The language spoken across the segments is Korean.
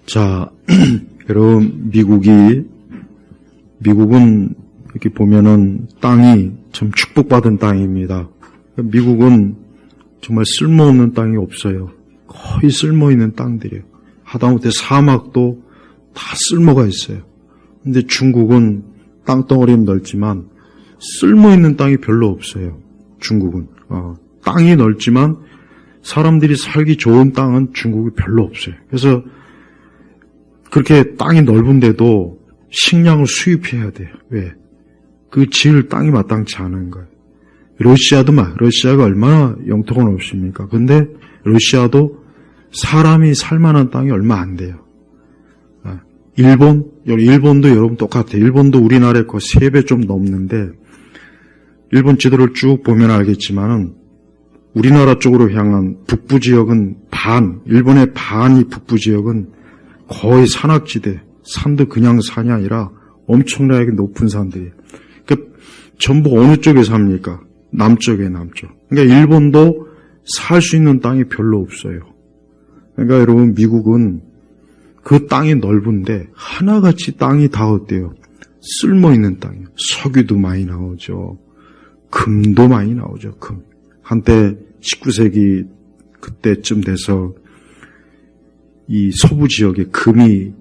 자, 여러분, 미국은 이렇게 보면은 땅이 참 축복받은 땅입니다. 미국은 정말 쓸모없는 땅이 없어요. 거의 쓸모있는 땅들이에요. 하다못해 사막도 다 쓸모가 있어요. 근데 중국은 땅덩어리는 넓지만 쓸모있는 땅이 별로 없어요. 중국은. 땅이 넓지만 사람들이 살기 좋은 땅은 중국이 별로 없어요. 그래서 그렇게 땅이 넓은데도 식량을 수입해야 돼요. 왜? 그 지을 땅이 마땅치 않은 거예요. 러시아가 얼마나 영토가 넓습니까? 근데 러시아도 사람이 살만한 땅이 얼마 안 돼요. 일본도 여러분 똑같아요. 일본도 우리나라의 거 3배 좀 넘는데, 일본 지도를 쭉 보면 알겠지만은, 우리나라 쪽으로 향한 북부 지역은 일본의 반이 북부 지역은 거의 산악지대, 산도 그냥 산이 아니라 엄청나게 높은 산들이에요. 그러니까 전부 어느 쪽에 삽니까? 남쪽. 그러니까 일본도 살 수 있는 땅이 별로 없어요. 그러니까 여러분, 미국은 그 땅이 넓은데 하나같이 땅이 다 어때요? 쓸모있는 땅이에요. 석유도 많이 나오죠. 금도 많이 나오죠. 금. 한때 19세기 그때쯤 돼서 이 서부 지역에 금이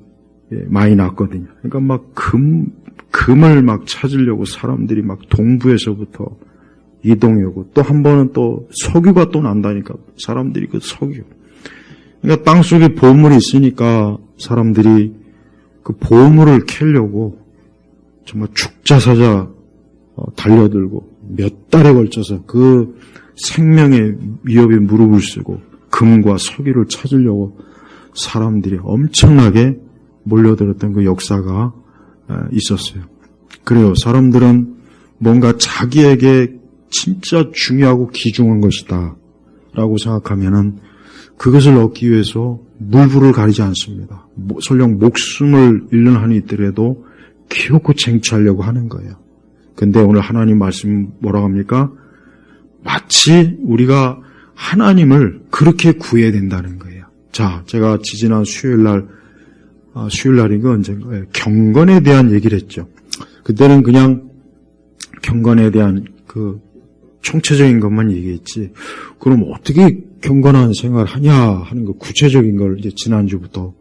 많이 났거든요. 그러니까 막 금을 막 찾으려고 사람들이 막 동부에서부터 이동해 오고, 또 한 번은 또 석유가 또 난다니까 사람들이 그 석유. 그러니까 땅속에 보물이 있으니까 사람들이 그 보물을 캐려고 정말 죽자사자 달려들고 몇 달에 걸쳐서 그 생명의 위협에 무릎을 쓰고 금과 석유를 찾으려고 사람들이 엄청나게 몰려들었던 그 역사가 있었어요. 그래요. 사람들은 뭔가 자기에게 진짜 중요하고 귀중한 것이다 라고 생각하면은 그것을 얻기 위해서 물불을 가리지 않습니다. 설령 목숨을 잃는 한이 있더라도 기어코 쟁취하려고 하는 거예요. 근데 오늘 하나님 말씀 뭐라고 합니까? 마치 우리가 하나님을 그렇게 구해야 된다는 거예요. 자, 제가 지지난 수요일날인가 언젠가요? 경건에 대한 얘기를 했죠. 그때는 그냥 경건에 대한 그 총체적인 것만 얘기했지, 그럼 어떻게 경건한 생활을 하냐 하는 거 구체적인 걸 이제 지난주부터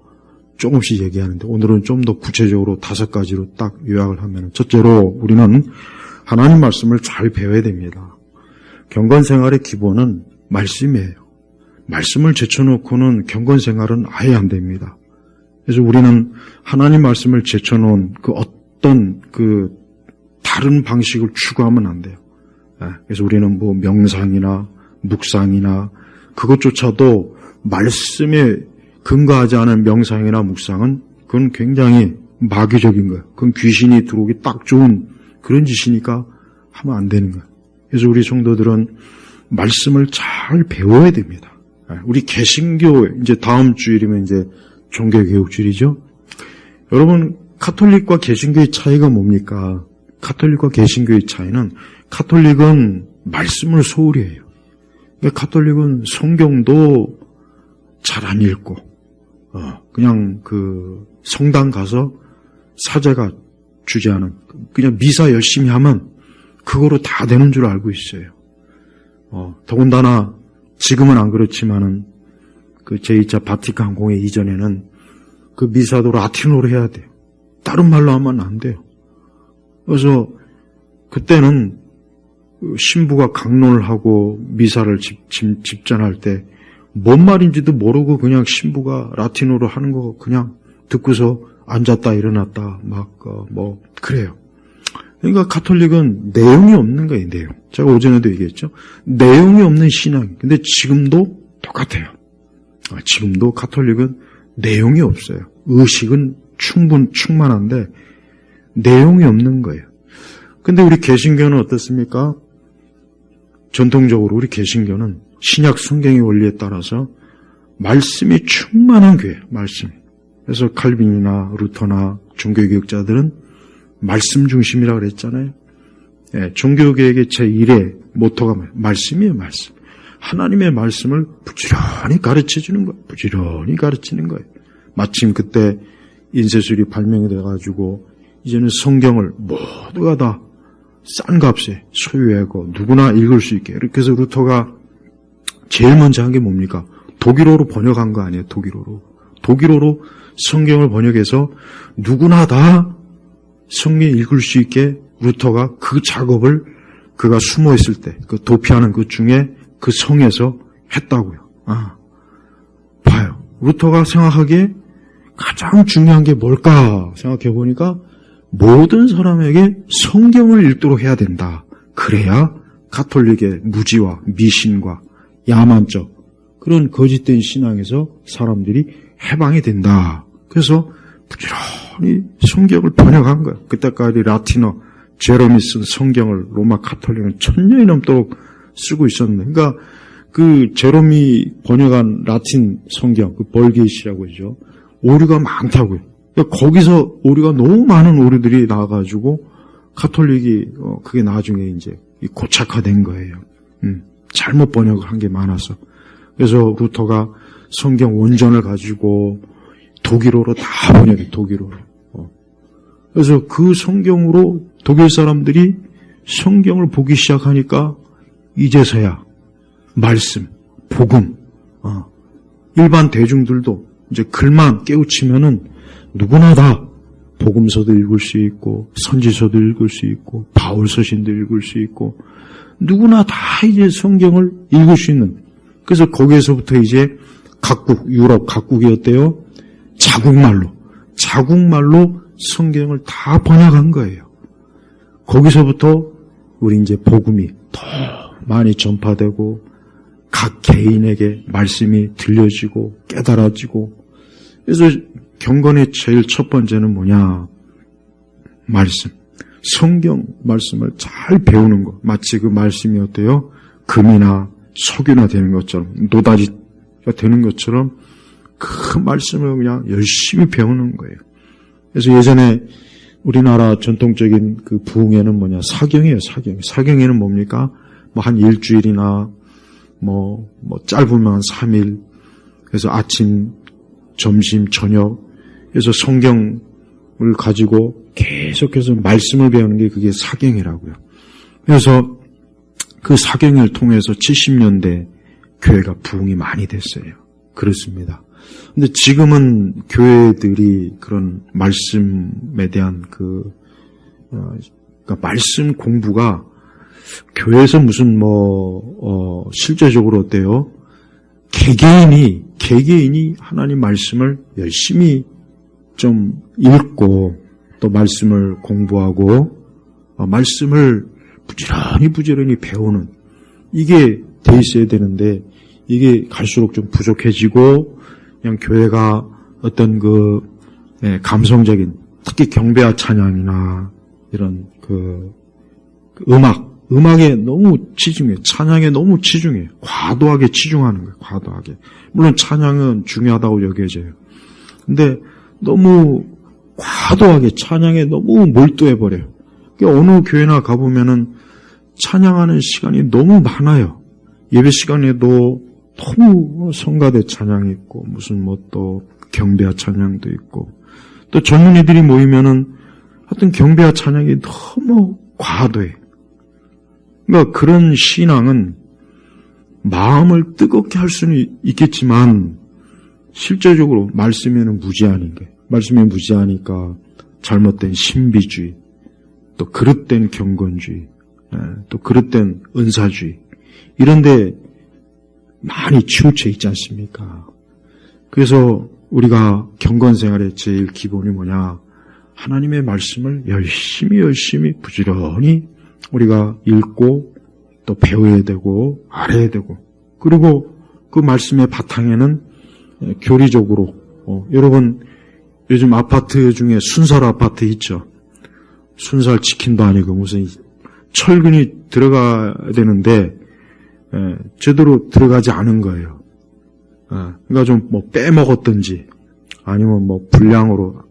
조금씩 얘기하는데, 오늘은 좀 더 구체적으로 5가지로 딱 요약을 하면, 첫째로 우리는 하나님 말씀을 잘 배워야 됩니다. 경건 생활의 기본은 말씀이에요. 말씀을 제쳐놓고는 경건 생활은 아예 안 됩니다. 그래서 우리는 하나님 말씀을 제쳐놓은 그 어떤 그 다른 방식을 추구하면 안 돼요. 그래서 우리는 뭐 명상이나 묵상이나 그것조차도 말씀에 근거하지 않은 명상이나 묵상은 그건 굉장히 마귀적인 거예요. 그건 귀신이 들어오기 딱 좋은 그런 짓이니까 하면 안 되는 거예요. 그래서 우리 성도들은 말씀을 잘 배워야 됩니다. 우리 개신교 이제 다음 주일이면 이제 종교개혁주일이죠. 여러분, 카톨릭과 개신교의 차이가 뭡니까? 카톨릭과 개신교의 차이는, 카톨릭은 말씀을 소홀히 해요. 카톨릭은 성경도 잘 안 읽고, 그냥 그 성당 가서 사제가 주재하는, 그냥 미사 열심히 하면 그거로 다 되는 줄 알고 있어요. 더군다나 지금은 안 그렇지만은 그 제2차 바티칸 항공회 이전에는 그 미사도 라틴어로 해야 돼요. 다른 말로 하면 안 돼요. 그래서 그때는 신부가 강론을 하고 미사를 집전할 때 뭔 말인지도 모르고 그냥 신부가 라틴어로 하는 거 그냥 듣고서 앉았다 일어났다 막 뭐 그래요. 그러니까 카톨릭은 내용이 없는 거예요. 내용. 제가 오전에도 얘기했죠. 내용이 없는 신앙. 근데 지금도 똑같아요. 지금도 카톨릭은 내용이 없어요. 의식은 충만한데 내용이 없는 거예요. 근데 우리 개신교는 어떻습니까? 전통적으로 우리 개신교는 신약 성경의 원리에 따라서 말씀이 충만한 교회예요. 말씀. 그래서 칼빈이나 루터나 종교개혁자들은 말씀 중심이라고 그랬잖아요. 종교개혁의 제1의 모토가 말씀이에요. 말씀. 하나님의 말씀을 부지런히 가르쳐주는 거예요. 부지런히 가르치는 거예요. 마침 그때 인쇄술이 발명이 돼가지고 이제는 성경을 모두가 다 싼 값에 소유하고 누구나 읽을 수 있게. 이렇게 해서 루터가 제일 먼저 한 게 뭡니까? 독일어로 번역한 거 아니에요, 독일어로. 독일어로 성경을 번역해서 누구나 다 성경 읽을 수 있게 루터가 그 작업을 그가 숨어 있을 때, 그 도피하는 그 중에 그 성에서 했다고요. 봐요. 루터가 생각하기에 가장 중요한 게 뭘까 생각해 보니까 모든 사람에게 성경을 읽도록 해야 된다. 그래야 가톨릭의 무지와 미신과 야만적 그런 거짓된 신앙에서 사람들이 해방이 된다. 그래서 부지런히 성경을 번역한 거예요. 그때까지 라틴어 제롬이 쓴 성경을 로마 가톨릭은 1000년이 넘도록 쓰고 있었는데, 그러니까 그 제롬이 번역한 라틴 성경, 그 벌게이시라고 하죠. 오류가 많다고요. 그러니까 거기서 오류가 너무 많은 오류들이 나와가지고 가톨릭이 그게 나중에 이제 고착화된 거예요. 잘못 번역을 한 게 많아서. 그래서 루터가 성경 원전을 가지고 독일어로 다 번역해, 독일어로. 그래서 그 성경으로 독일 사람들이 성경을 보기 시작하니까 이제서야 말씀, 복음, 일반 대중들도 이제 글만 깨우치면은 누구나 다 복음서도 읽을 수 있고 선지서도 읽을 수 있고 바울 서신도 읽을 수 있고 누구나 다 이제 성경을 읽을 수 있는. 그래서 거기에서부터 이제 각국, 유럽 각국이 어때요? 자국말로 성경을 다 번역한 거예요. 거기서부터 우리 이제 복음이 더 많이 전파되고 각 개인에게 말씀이 들려지고 깨달아지고. 그래서 경건의 제일 첫 번째는 뭐냐? 말씀. 성경 말씀을 잘 배우는 것. 마치 그 말씀이 어때요? 금이나 석유나 되는 것처럼, 노다지가 되는 것처럼 그 말씀을 그냥 열심히 배우는 거예요. 그래서 예전에 우리나라 전통적인 그 부흥회는 뭐냐? 사경이에요, 사경. 사경회는 뭡니까? 뭐 한 일주일이나 뭐 짧으면 한 3일. 그래서 아침, 점심, 저녁. 그래서 성경을 가지고 계속해서 말씀을 배우는 게 그게 사경이라고요. 그래서 그 사경을 통해서 70년대 교회가 부흥이 많이 됐어요. 그렇습니다. 근데 지금은 교회들이 그런 말씀에 대한 그러니까 말씀 공부가 교회에서 무슨 실제적으로 어때요? 개개인이 하나님 말씀을 열심히 좀 읽고 또 말씀을 공부하고 말씀을 부지런히 배우는 이게 돼 있어야 되는데 이게 갈수록 좀 부족해지고 그냥 교회가 어떤 감성적인 특히 경배와 찬양이나 이런 음악에 너무 치중해요. 찬양에 너무 치중해요. 과도하게 치중하는 거예요. 과도하게. 물론 찬양은 중요하다고 여겨져요. 근데 너무 과도하게 찬양에 너무 몰두해버려요. 그러니까 어느 교회나 가보면은 찬양하는 시간이 너무 많아요. 예배 시간에도 너무 성가대 찬양이 있고 무슨 또 경배와 찬양도 있고 또 젊은이들이 모이면은 하여튼 경배와 찬양이 너무 과도해. 그러니까 그런 신앙은 마음을 뜨겁게 할 수는 있겠지만 실제적으로 말씀에는 무지하는 게 말씀에 무지하니까 잘못된 신비주의 또 그릇된 경건주의 또 그릇된 은사주의 이런데 많이 치우쳐 있지 않습니까? 그래서 우리가 경건생활의 제일 기본이 뭐냐? 하나님의 말씀을 열심히 부지런히 우리가 읽고 또 배워야 되고 알아야 되고 그리고 그 말씀의 바탕에는 교리적으로 여러분 요즘 아파트 중에 순살 아파트 있죠. 순살 치킨도 아니고 무슨 철근이 들어가야 되는데 제대로 들어가지 않은 거예요. 그러니까 좀 빼먹었든지 아니면 불량으로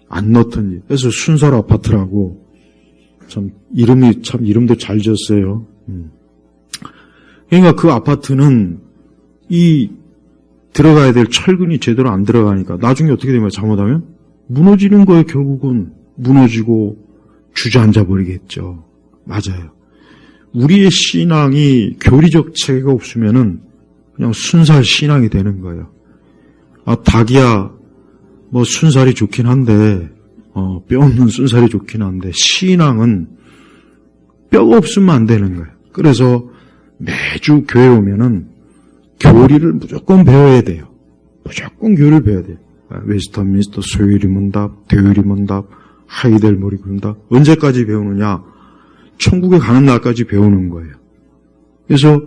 안 넣었든지 그래서 순살 아파트라고 이름도 잘 지었어요. 그러니까 그 아파트는 이 들어가야 될 철근이 제대로 안 들어가니까 나중에 어떻게 되면 잘못하면 무너지는 거예요. 결국은 무너지고 주저앉아 버리겠죠. 맞아요. 우리의 신앙이 교리적 체계가 없으면은 그냥 순살 신앙이 되는 거예요. 닭이야 뭐 순살이 좋긴 한데 뼈 없는 순살이 좋긴 한데 신앙은 뼈가 없으면 안 되는 거예요. 그래서 매주 교회 오면은 교리를 무조건 배워야 돼요. 무조건 교리를 배워야 돼요. 웨스터민스터 소요리 문답, 대요리 문답, 하이델머리 문답. 언제까지 배우느냐? 천국에 가는 날까지 배우는 거예요. 그래서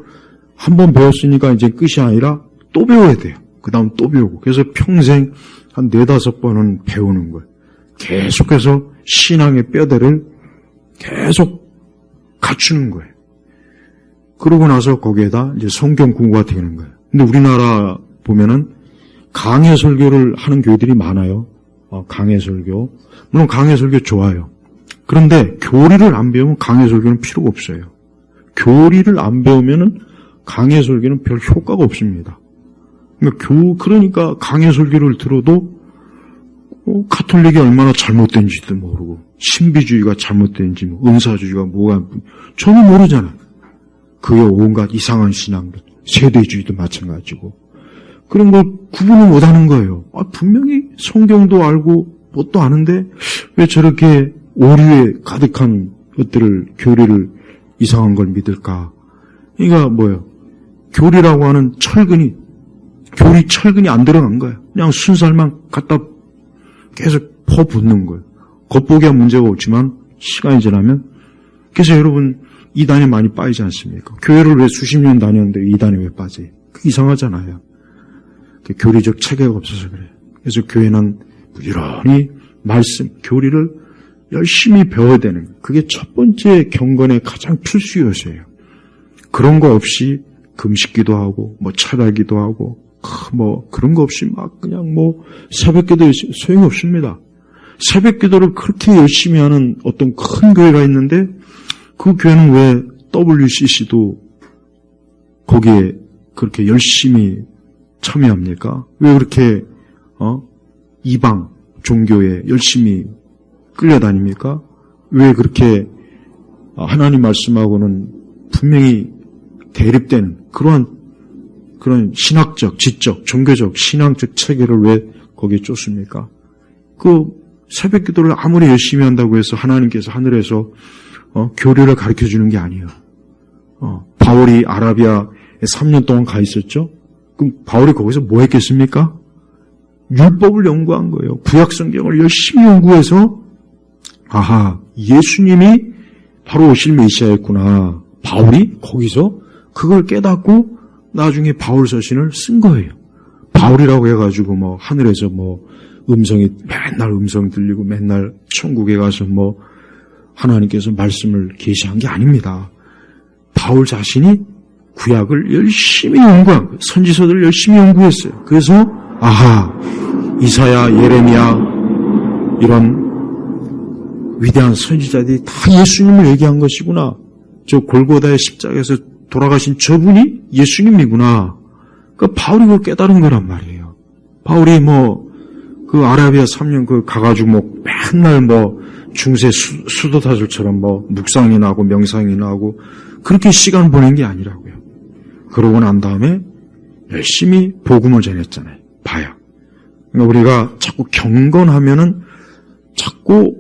한번 배웠으니까 이제 끝이 아니라 또 배워야 돼요. 그 다음 또 배우고. 그래서 평생 한 4-5번은 배우는 거예요. 계속해서 신앙의 뼈대를 계속 갖추는 거예요. 그러고 나서 거기에다 이제 성경 공부가 되는 거예요. 근데 우리나라 보면은 강해 설교를 하는 교회들이 많아요. 강해 설교. 물론 강해 설교 좋아요. 그런데 교리를 안 배우면 강해 설교는 필요가 없어요. 교리를 안 배우면은 강해 설교는 별 효과가 없습니다. 그러니까 강해 설교를 들어도 가톨릭이 얼마나 잘못된지도 모르고 신비주의가 잘못된지 은사주의가 뭐가 전혀 모르잖아요. 그게 온갖 이상한 신앙들, 세대주의도 마찬가지고 그런 걸 구분을 못하는 거예요. 분명히 성경도 알고 뭣도 아는데 왜 저렇게 오류에 가득한 것들을 교리를 이상한 걸 믿을까? 그러니까 뭐예요? 교리라고 하는 철근이 교리 철근이 안 들어간 거예요. 그냥 순살만 갖다 계속 퍼붓는 거예요. 겉보기야 문제가 없지만 시간이 지나면 그래서 여러분 이단에 많이 빠지지 않습니까? 교회를 왜 수십 년 다녔는데 이단에 왜 빠져요? 이상하잖아요. 교리적 체계가 없어서 그래요. 그래서 교회는 부지런히 말씀, 교리를 열심히 배워야 되는 거예요. 그게 첫 번째 경건의 가장 필수 요소예요. 그런 거 없이 금식기도 하고 철야기도 하고 그런 거 없이 그냥 새벽기도 소용이 없습니다. 새벽기도를 그렇게 열심히 하는 어떤 큰 교회가 있는데 그 교회는 왜 WCC도 거기에 그렇게 열심히 참여합니까? 왜 그렇게 이방 종교에 열심히 끌려다닙니까? 왜 그렇게 하나님 말씀하고는 분명히 대립되는 그런 신학적, 지적, 종교적, 신앙적 체계를 왜 거기에 쫓습니까? 그 새벽 기도를 아무리 열심히 한다고 해서 하나님께서 하늘에서 교리를 가르쳐 주는 게 아니에요. 바울이 아라비아에 3년 동안 가 있었죠? 그럼 바울이 거기서 뭐 했겠습니까? 율법을 연구한 거예요. 구약 성경을 열심히 연구해서 예수님이 바로 오실 메시아였구나. 바울이 거기서 그걸 깨닫고 나중에 바울 서신을 쓴 거예요. 바울이라고 해가지고 하늘에서 맨날 음성 들리고 맨날 천국에 가서 하나님께서 말씀을 계시한 게 아닙니다. 바울 자신이 구약을 열심히 연구한 거예요. 선지서들을 열심히 연구했어요. 그래서 이사야, 예레미야 이런 위대한 선지자들이 다 예수님을 얘기한 것이구나. 저 골고다의 십자가에서 돌아가신 저분이 예수님이구나. 그러니까 바울이 그걸 깨달은 거란 말이에요. 바울이 그 아라비아 3년 가가지고 맨날 중세 수도사들처럼 묵상이나 하고 명상이나 하고 그렇게 시간 보낸 게 아니라고요. 그러고 난 다음에 열심히 복음을 전했잖아요. 봐요. 그러니까 우리가 자꾸 경건하면은 자꾸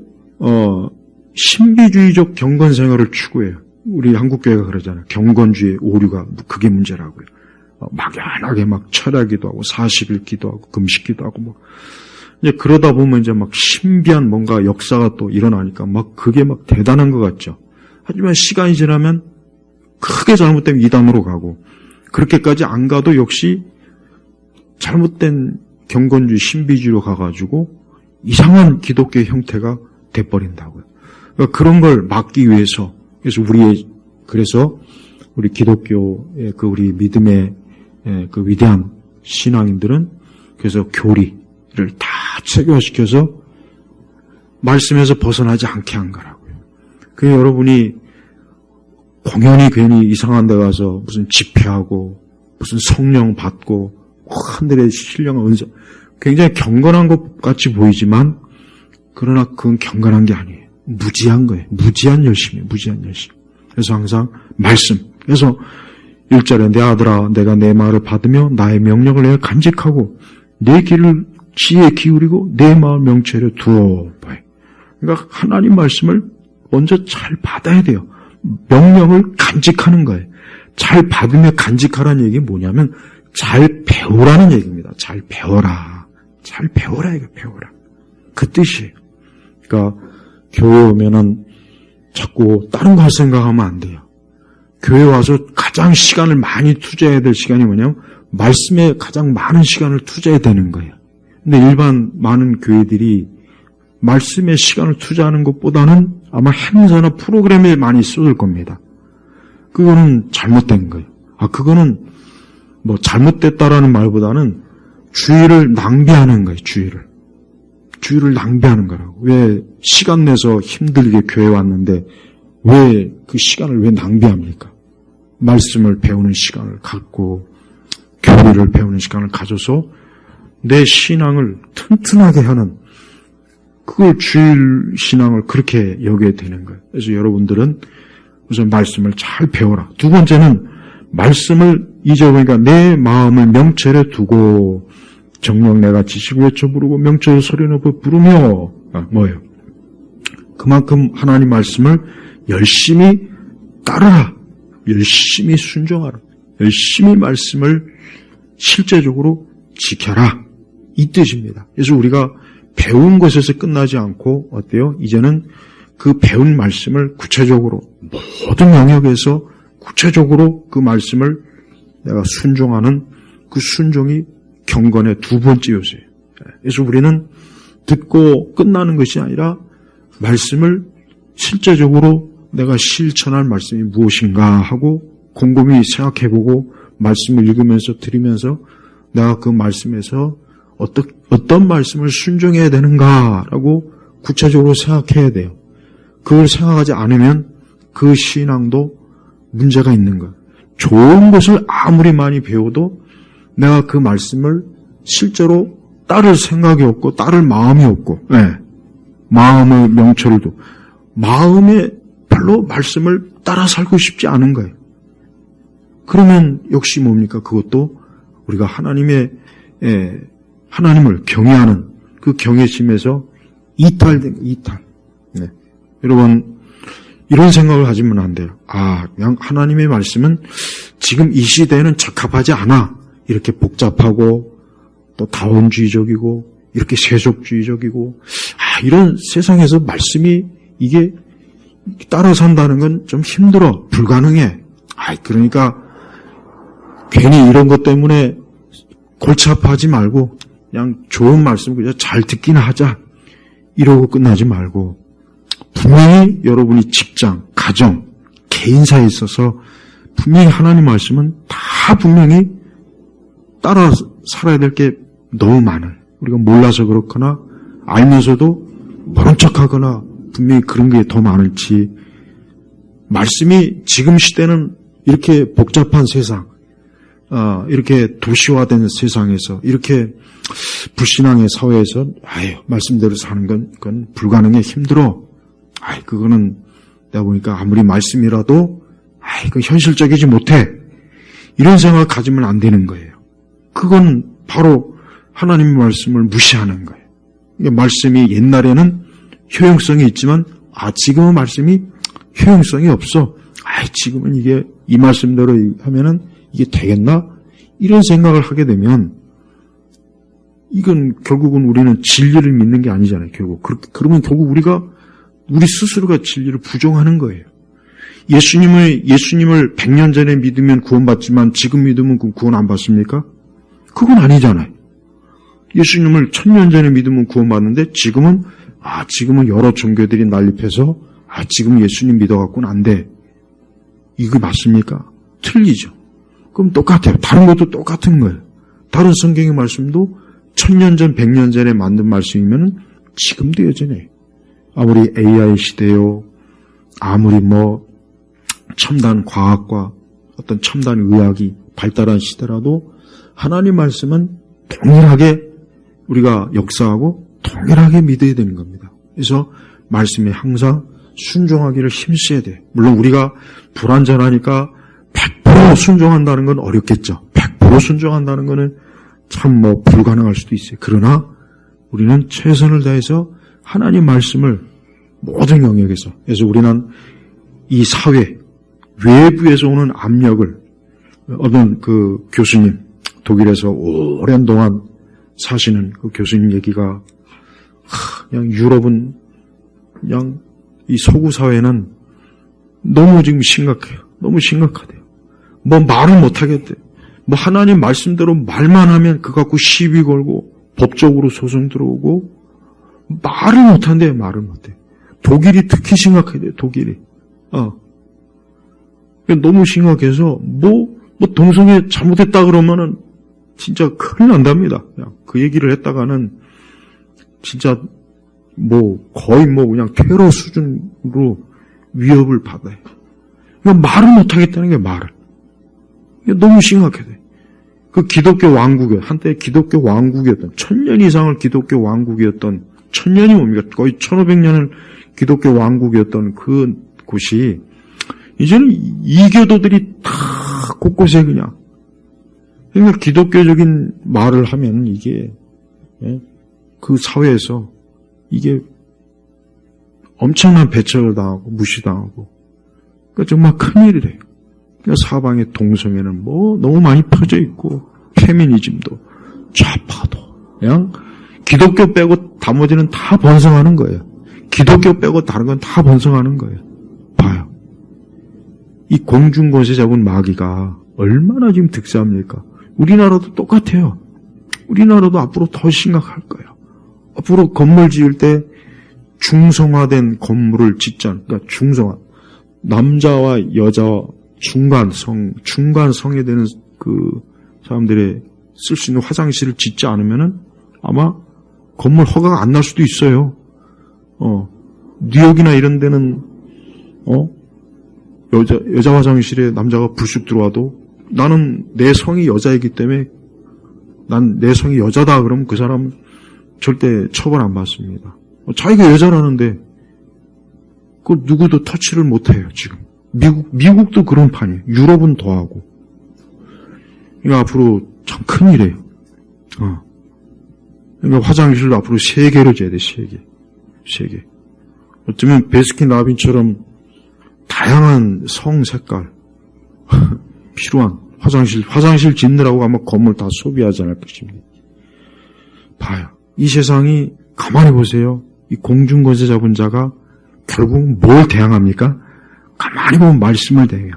신비주의적 경건 생활을 추구해요. 우리 한국교회가 그러잖아요. 경건주의 오류가 그게 문제라고요. 막연하게 철야기도 하고 40일 기도하고 금식기도 하고 이제 그러다 보면 이제 신비한 뭔가 역사가 또 일어나니까 그게 대단한 것 같죠. 하지만 시간이 지나면 크게 잘못되면 이단으로 가고 그렇게까지 안 가도 역시 잘못된 경건주의 신비주의로 가가지고 이상한 기독교의 형태가 돼버린다고요. 그러니까 그런 걸 막기 위해서 그래서 우리 기독교의 우리 믿음의 그 위대한 신앙인들은 그래서 교리를 다 체계화시켜서 말씀에서 벗어나지 않게 한 거라고요. 그래서 여러분이 공연히 괜히 이상한 데 가서 무슨 집회하고 무슨 성령 받고 하늘의 신령한 은사, 굉장히 경건한 것 같이 보이지만 그러나 그건 경건한 게 아니에요. 무지한 거예요. 무지한 열심이에요. 무지한 열심. 그래서 항상 말씀. 그래서 1절에 내 아들아 내가 내 말을 받으며 나의 명령을 내가 간직하고 내 귀를 지혜에 기울이고 내 마음 명철에 두어 봐요. 그러니까 하나님 말씀을 먼저 잘 받아야 돼요. 명령을 간직하는 거예요. 잘 받으며 간직하라는 얘기 뭐냐면 잘 배우라는 얘기입니다. 잘 배워라. 잘 배워라 이거 배워라. 그 뜻이에요. 그러니까 교회 오면은 자꾸 다른 거 할 생각하면 안 돼요. 교회 와서 가장 시간을 많이 투자해야 될 시간이 뭐냐면 말씀에 가장 많은 시간을 투자해야 되는 거예요. 근데 일반 많은 교회들이 말씀에 시간을 투자하는 것보다는 아마 행사나 프로그램에 많이 쏟을 겁니다. 그거는 잘못된 거예요. 그거는 뭐 잘못됐다라는 말보다는 주의를 낭비하는 거예요. 주의를 낭비하는 거라고. 왜 시간 내서 힘들게 교회 왔는데 왜 그 시간을 왜 낭비합니까? 말씀을 배우는 시간을 갖고 교리를 배우는 시간을 가져서 내 신앙을 튼튼하게 하는 그걸 주일 신앙을 그렇게 여겨야 되는 거예요. 그래서 여러분들은 우선 말씀을 잘 배워라. 두 번째는 말씀을 잊어보니까 내 마음을 명철에 두고 정녕 내가 지식을 외쳐 부르고 명철 소리 높여 부르며 뭐예요? 그만큼 하나님 말씀을 열심히 따르라. 열심히 순종하라. 열심히 말씀을 실제적으로 지켜라. 이 뜻입니다. 그래서 우리가 배운 것에서 끝나지 않고 어때요? 이제는 그 배운 말씀을 구체적으로 모든 영역에서 구체적으로 그 말씀을 내가 순종하는 그 순종이 경건의 두 번째 요소예요. 그래서 우리는 듣고 끝나는 것이 아니라 말씀을 실제적으로 내가 실천할 말씀이 무엇인가 하고 곰곰이 생각해보고 말씀을 읽으면서 들으면서 내가 그 말씀에서 어떤 말씀을 순종해야 되는가라고 구체적으로 생각해야 돼요. 그걸 생각하지 않으면 그 신앙도 문제가 있는 거예요. 좋은 것을 아무리 많이 배워도 내가 그 말씀을 실제로 따를 생각이 없고 따를 마음이 없고 마음의 명철을 두고 마음에 별로 말씀을 따라 살고 싶지 않은 거예요. 그러면 역시 뭡니까? 그것도 우리가 하나님을 경외하는 그 경외심에서 이탈된 이탈. 여러분 이런 생각을 가지면 안 돼요. 그냥 하나님의 말씀은 지금 이 시대에는 적합하지 않아. 이렇게 복잡하고 또 다원주의적이고 이렇게 세속주의적이고 이런 세상에서 말씀이 이게 따라 산다는 건 좀 힘들어. 불가능해. 그러니까 괜히 이런 것 때문에 골치 아파하지 말고 그냥 좋은 말씀 그냥 잘 듣기나 하자. 이러고 끝나지 말고 분명히 여러분이 직장, 가정, 개인사에 있어서 분명히 하나님 말씀은 다 분명히 따라 살아야 될 게 너무 많아요. 우리가 몰라서 그렇거나 알면서도 모른 척하거나 분명히 그런 게 더 많을지 말씀이 지금 시대는 이렇게 복잡한 세상 이렇게 도시화된 세상에서 이렇게 불신앙의 사회에서 말씀대로 사는 건 그건 불가능해 힘들어. 그거는 내가 보니까 아무리 말씀이라도 그 현실적이지 못해. 이런 생각을 가지면 안 되는 거예요. 그건 바로 하나님의 말씀을 무시하는 거예요. 말씀이 옛날에는 효용성이 있지만 지금은 말씀이 효용성이 없어. 지금은 이게 이 말씀대로 하면은 이게 되겠나? 이런 생각을 하게 되면 이건 결국은 우리는 진리를 믿는 게 아니잖아요. 그러면 결국 우리 스스로가 진리를 부정하는 거예요. 예수님을 100년 전에 믿으면 구원받지만 지금 믿으면 구원 안 받습니까? 그건 아니잖아요. 예수님을 1000년 전에 믿으면 구원받는데 지금은 여러 종교들이 난립해서 지금 예수님 믿어갖고는 안 돼. 이거 맞습니까? 틀리죠. 그럼 똑같아요. 다른 것도 똑같은 거예요. 다른 성경의 말씀도 1000년 전, 100년 전에 만든 말씀이면 지금도 여전해. 아무리 AI 시대요, 아무리 첨단 과학과 어떤 첨단 의학이 발달한 시대라도 하나님 말씀은 동일하게 우리가 역사하고 동일하게 믿어야 되는 겁니다. 그래서 말씀에 항상 순종하기를 힘써야 돼요. 물론 우리가 불완전하니까 100% 순종한다는 건 어렵겠죠. 100% 순종한다는 거는 참 불가능할 수도 있어요. 그러나 우리는 최선을 다해서 하나님 말씀을 모든 영역에서, 그래서 우리는 이 사회, 외부에서 오는 압력을, 어떤 그 교수님, 독일에서 오랜 동안 사시는 그 교수님 얘기가, 그냥 유럽은 그냥 이 서구 사회는 너무 지금 심각해요. 너무 심각하대요. 말을 못하겠대. 하나님 말씀대로 말만 하면 그거 갖고 시비 걸고 법적으로 소송 들어오고 말을 못한대요. 말을 못해. 독일이 특히 심각해요. 독일이. 너무 심각해서 동성애 잘못했다 그러면은 진짜 큰일 난답니다. 그냥 그 얘기를 했다가는 진짜 거의 그냥 테러 수준으로 위협을 받아요. 말을 못하겠다는 게 말을. 너무 심각해. 그 기독교 왕국이요. 한때 기독교 왕국이었던, 1000년 이상을 기독교 왕국이었던, 1000년이 뭡니까? 거의 1500년을 기독교 왕국이었던 그 곳이, 이제는 이교도들이 다 곳곳에 그러니까 기독교적인 말을 하면 이게, 그 사회에서 이게 엄청난 배척을 당하고 무시당하고, 그러니까 정말 큰일이래요. 그러니까 사방에 동성애는 너무 많이 퍼져 있고, 페미니즘도, 좌파도, 그냥 기독교 빼고 나머지는 다 번성하는 거예요. 기독교 빼고 다른 건 다 번성하는 거예요. 봐요. 이 공중권세 잡은 마귀가 얼마나 지금 득세합니까? 우리나라도 똑같아요. 우리나라도 앞으로 더 심각할 거예요. 앞으로 건물 지을 때 중성화된 건물을 짓자. 그러니까 중성화. 남자와 여자와 중간성에 되는 그 사람들의 쓸 수 있는 화장실을 짓지 않으면은 아마 건물 허가가 안 날 수도 있어요. 뉴욕이나 이런 데는, 여자 화장실에 남자가 불쑥 들어와도 나는 내 성이 여자이기 때문에 난 내 성이 여자다 그러면 그 사람은 절대 처벌 안 받습니다. 자기가 여자라는데 그 누구도 터치를 못 해요, 지금. 미국도 그런 판이에요. 유럽은 더하고. 그러니까 앞으로 참 큰일이에요. 그러니까 화장실도 앞으로 3개로 재야 돼, 3개. 어쩌면 베스킨라빈처럼 다양한 성 색깔 필요한 화장실 짓느라고 아마 건물 다 소비하지 않을 것입니다. 봐요. 이 세상이 가만히 보세요. 이 공중권세 잡은 자가 결국 뭘 대항합니까? 가만히 보면 말씀을 대해요.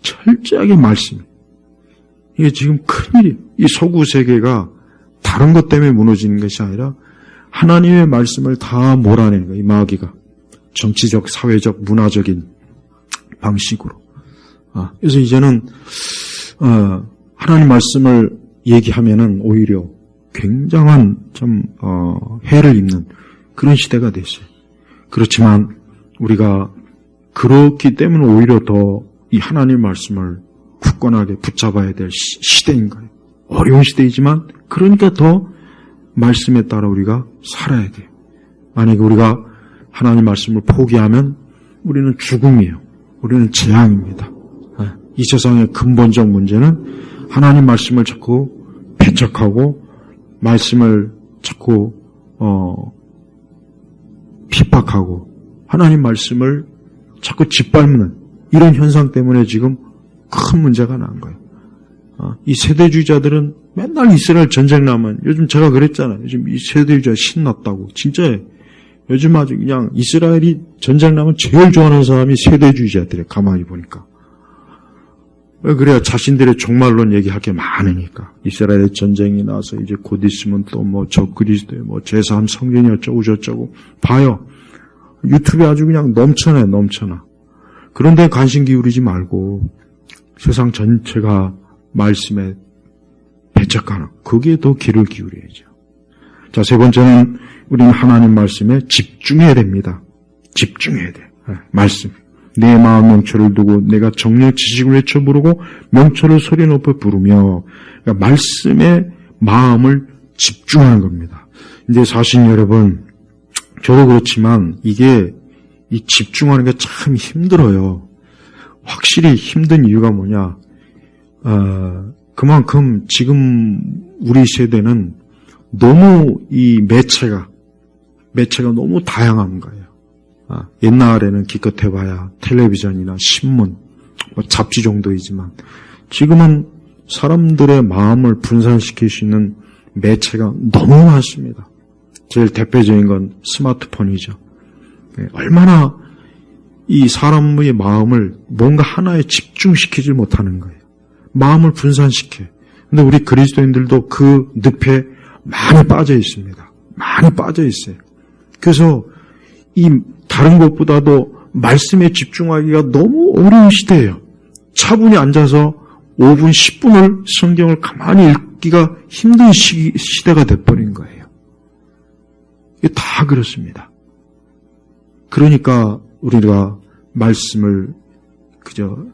철저하게 말씀. 이게 지금 큰일이에요. 이 서구 세계가 다른 것 때문에 무너지는 것이 아니라 하나님의 말씀을 다 몰아내는 거예요. 이 마귀가. 정치적, 사회적, 문화적인 방식으로. 그래서 이제는 하나님 말씀을 얘기하면은 오히려 굉장한 해를 입는 그런 시대가 됐어요. 그렇지만 우리가 그렇기 때문에 오히려 더 이 하나님 말씀을 굳건하게 붙잡아야 될 시대인 거예요. 어려운 시대이지만 그러니까 더 말씀에 따라 우리가 살아야 돼요. 만약에 우리가 하나님 말씀을 포기하면 우리는 죽음이에요. 우리는 재앙입니다. 이 세상의 근본적 문제는 하나님 말씀을 자꾸 배척하고 말씀을 자꾸 핍박하고 하나님 말씀을 자꾸 짓밟는 이런 현상 때문에 지금 큰 문제가 난 거예요. 이 세대주의자들은 맨날 이스라엘 전쟁 나면 요즘 제가 그랬잖아요. 요즘 이 세대주의자 신났다고. 진짜예요. 요즘 아주 그냥 이스라엘이 전쟁 나면 제일 좋아하는 사람이 세대주의자들이에요. 가만히 보니까. 왜 그래야 자신들의 종말론 얘기할 게 많으니까. 이스라엘의 전쟁이 나서 이제 곧 있으면 또 적그리스도의 제3 성전이 어쩌고 저쩌고. 봐요. 유튜브에 아주 그냥 넘쳐나. 그런데 관심 기울이지 말고 세상 전체가 말씀에 배척하는 거기에 더 귀를 기울여야죠. 자, 세 번째는 우리는 하나님 말씀에 집중해야 됩니다. 집중해야 돼요. 말씀. 내 마음 명철을 두고 내가 정령 지식을 외쳐 부르고 명철을 소리 높여 부르며, 그러니까 말씀에 마음을 집중하는 겁니다. 이제 사실 여러분, 저도 그렇지만 이게 이 집중하는 게 참 힘들어요. 확실히 힘든 이유가 뭐냐? 그만큼 지금 우리 세대는 너무 이 매체가 너무 다양한 거예요. 옛날에는 기껏 해봐야 텔레비전이나 신문, 잡지 정도이지만 지금은 사람들의 마음을 분산시킬 수 있는 매체가 너무 많습니다. 제일 대표적인 건 스마트폰이죠. 얼마나 이 사람의 마음을 뭔가 하나에 집중시키지 못하는 거예요. 마음을 분산시켜. 근데 우리 그리스도인들도 그 늪에 많이 빠져 있습니다. 많이 빠져 있어요. 그래서 이 다른 것보다도 말씀에 집중하기가 너무 어려운 시대예요. 차분히 앉아서 5분, 10분을 성경을 가만히 읽기가 힘든 시대가 돼버린 거예요. 이게 다 그렇습니다. 그러니까 우리가 말씀을 그저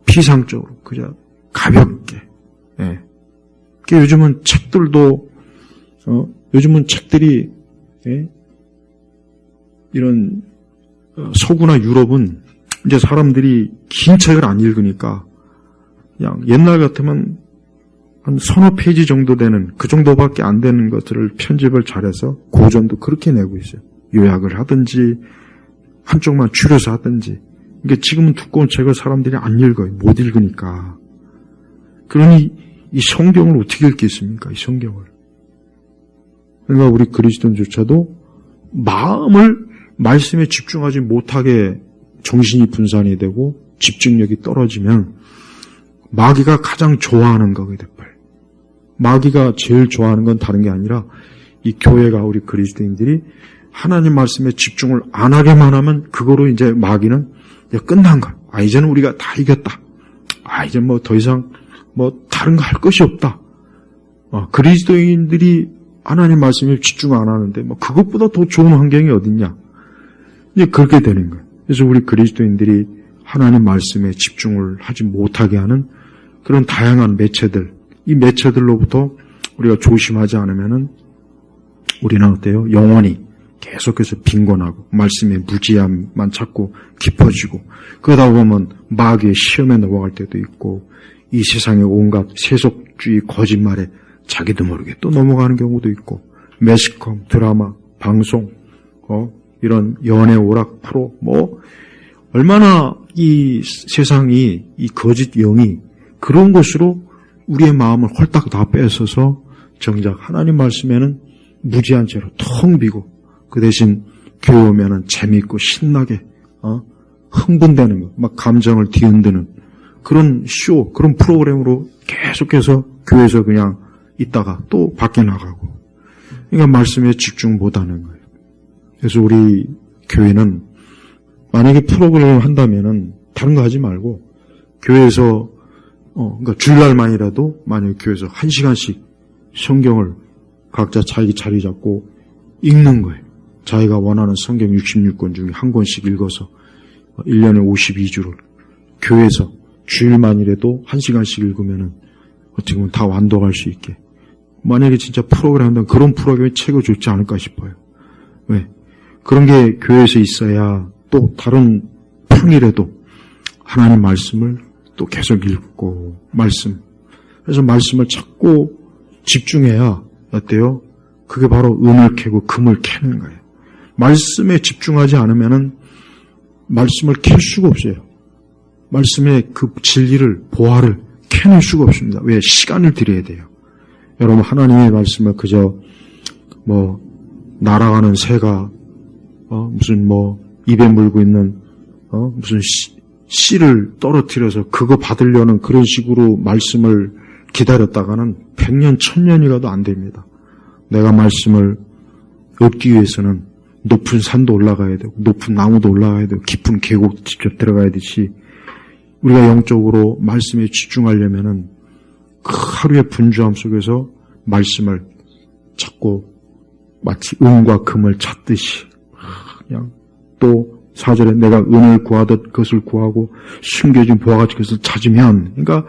피상적으로, 그저 가볍게, 요즘은 책들도, 요즘은 책들이, 이런, 서구나 유럽은 이제 사람들이 긴 책을 안 읽으니까 그냥 옛날 같으면 한 서너 페이지 정도 되는, 그 정도밖에 안 되는 것들을 편집을 잘해서 고전도 그렇게 내고 있어요. 요약을 하든지 한쪽만 줄여서 하든지. 그러니까 지금은 두꺼운 책을 사람들이 안 읽어요. 못 읽으니까. 그러니 이 성경을 어떻게 읽겠습니까? 이 성경을. 그러니까 우리 그리스도인조차도 마음을 말씀에 집중하지 못하게 정신이 분산이 되고 집중력이 떨어지면 마귀가 가장 좋아하는 거게 돼버려요. 마귀가 제일 좋아하는 건 다른 게 아니라 이 교회가, 우리 그리스도인들이 하나님 말씀에 집중을 안 하게만 하면 그거로 이제 마귀는 이제 끝난 거야. 이제는 우리가 다 이겼다. 이제 뭐 더 이상 뭐 다른 거 할 것이 없다. 그리스도인들이 하나님 말씀에 집중 안 하는데 뭐 그것보다 더 좋은 환경이 어딨냐. 이제 그렇게 되는 거예요. 그래서 우리 그리스도인들이 하나님 말씀에 집중을 하지 못하게 하는 그런 다양한 매체들, 이 매체들로부터 우리가 조심하지 않으면은 우리는 어때요? 영원히 계속해서 빈곤하고 말씀의 무지함만 찾고 깊어지고, 그러다 보면 마귀의 시험에 넘어갈 때도 있고 이 세상의 온갖 세속주의 거짓말에 자기도 모르게 또 넘어가는 경우도 있고, 매스컴, 드라마, 방송, 이런 연애 오락 프로, 얼마나 이 세상이, 이 거짓 영이 그런 것으로 우리의 마음을 홀딱 다 뺏어서 정작 하나님 말씀에는 무지한 채로 텅 비고, 그 대신 교회 오면은 재미있고 신나게, 흥분되는 거, 막 감정을 뒤흔드는 그런 쇼, 그런 프로그램으로 계속해서 교회에서 그냥 있다가 또 밖에 나가고, 그러니까 말씀에 집중 못하는 거예요. 그래서 우리 교회는 만약에 프로그램을 한다면은 다른 거 하지 말고 교회에서 그러니까 주일날만이라도 만약에 교회에서 1시간씩 성경을 각자 자기 자리 잡고 읽는 거예요. 자기가 원하는 성경 66권 중에 한 권씩 읽어서 1년에 52주를 교회에서 주일만이라도 1시간씩 읽으면은 어떻게 보면 다 완독할 수 있게. 만약에 진짜 프로그램 한다면 그런 프로그램이 최고 좋지 않을까 싶어요. 왜? 그런 게 교회에서 있어야 또 다른 평일에도 하나님 말씀을 또 계속 읽고 그래서 말씀을 찾고 집중해야 어때요? 그게 바로 은을 캐고 금을 캐는 거예요. 말씀에 집중하지 않으면은 말씀을 캘 수가 없어요. 말씀의 그 진리를, 보화를 캐낼 수가 없습니다. 왜? 시간을 들여야 돼요. 여러분, 하나님의 말씀을 그저 날아가는 새가 무슨 입에 물고 있는 무슨 씨를 떨어뜨려서 그거 받으려는 그런 식으로 말씀을 기다렸다가는 100년, 1000년이 가도 안 됩니다. 내가 말씀을 얻기 위해서는 높은 산도 올라가야 되고 높은 나무도 올라가야 되고 깊은 계곡 직접 들어가야 되지, 우리가 영적으로 말씀에 집중하려면은 그 하루의 분주함 속에서 말씀을 찾고 마치 은과 금을 찾듯이 그냥 또 4절에 내가 은을 구하듯 그것을 구하고 숨겨진 보화가 그것을 찾으면, 그러니까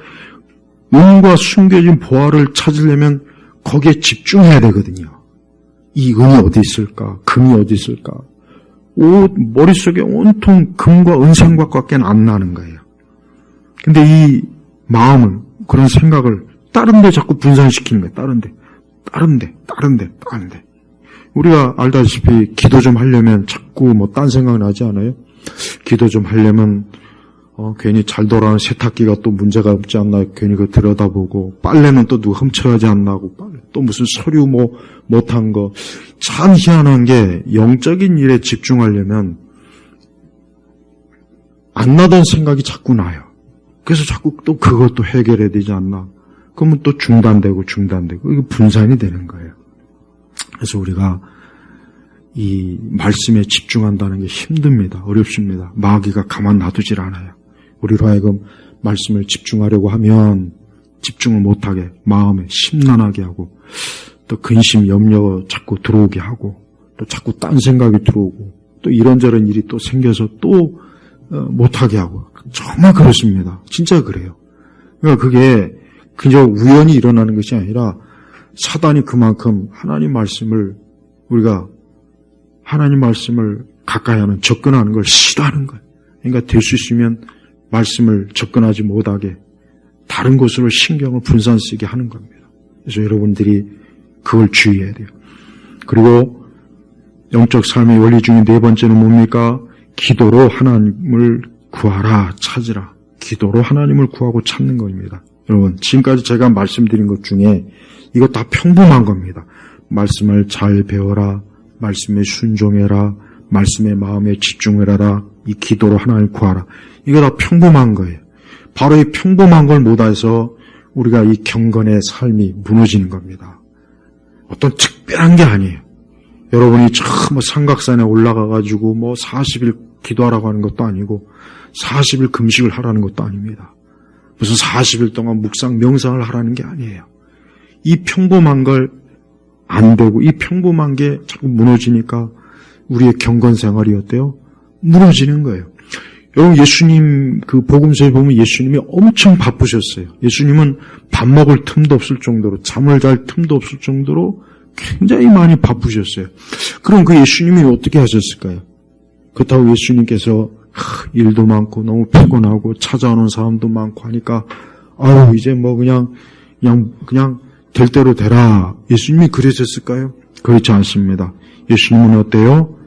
은과 숨겨진 보화를 찾으려면 거기에 집중해야 되거든요. 이 은이 어디 있을까? 금이 어디 있을까? 머릿속에 온통 금과 은생각밖에 안 나는 거예요. 근데 이 마음을, 그런 생각을 다른 데 자꾸 분산시키는 거예요. 다른 데. 우리가 알다시피 기도 좀 하려면 자꾸 딴 생각 나지 않아요? 기도 좀 하려면 괜히 잘 돌아가는 세탁기가 또 문제가 없지 않나 괜히 그거 들여다보고, 빨래는 또 누가 훔쳐가지 않나 하고, 또 무슨 서류 못한 거. 참 희한한 게 영적인 일에 집중하려면 안 나던 생각이 자꾸 나요. 그래서 자꾸 또 그것도 해결해야 되지 않나. 그러면 또 중단되고 이거 분산이 되는 거예요. 그래서 우리가 이 말씀에 집중한다는 게 힘듭니다. 어렵습니다. 마귀가 가만 놔두질 않아요. 우리로 하여금 말씀을 집중하려고 하면 집중을 못하게, 마음에 심란하게 하고, 또 근심, 염려 자꾸 들어오게 하고, 또 자꾸 딴 생각이 들어오고, 또 이런저런 일이 또 생겨서 또 못하게 하고. 정말 그렇습니다. 진짜 그래요. 그러니까 그게 그저 우연히 일어나는 것이 아니라 사단이 그만큼 하나님 말씀을 가까이 하는, 접근하는 걸 싫어하는 거예요. 그러니까 될 수 있으면 말씀을 접근하지 못하게 다른 곳으로 신경을 분산쓰게 하는 겁니다. 그래서 여러분들이 그걸 주의해야 돼요. 그리고 영적 삶의 원리 중에 네 번째는 뭡니까? 기도로 하나님을 구하라, 찾으라. 기도로 하나님을 구하고 찾는 겁니다. 여러분, 지금까지 제가 말씀드린 것 중에 이거 다 평범한 겁니다. 말씀을 잘 배워라, 말씀에 순종해라, 말씀의 마음에 집중해라, 이 기도로 하나님을 구하라. 이거 다 평범한 거예요. 바로 이 평범한 걸 못해서 우리가 이 경건의 삶이 무너지는 겁니다. 어떤 특별한 게 아니에요. 여러분이 저 삼각산에 올라가가지고 40일 기도하라고 하는 것도 아니고 40일 금식을 하라는 것도 아닙니다. 무슨 40일 동안 묵상, 명상을 하라는 게 아니에요. 이 평범한 걸 안 되고 이 평범한 게 자꾸 무너지니까 우리의 경건 생활이 어때요? 무너지는 거예요. 여러분, 예수님 그 복음서에 보면 예수님이 엄청 바쁘셨어요. 예수님은 밥 먹을 틈도 없을 정도로, 잠을 잘 틈도 없을 정도로 굉장히 많이 바쁘셨어요. 그럼 그 예수님이 어떻게 하셨을까요? 그렇다고 예수님께서 일도 많고 너무 피곤하고 찾아오는 사람도 많고 하니까 이제 그냥 될 대로 되라. 예수님이 그러셨을까요? 그렇지 않습니다. 예수님은 어때요?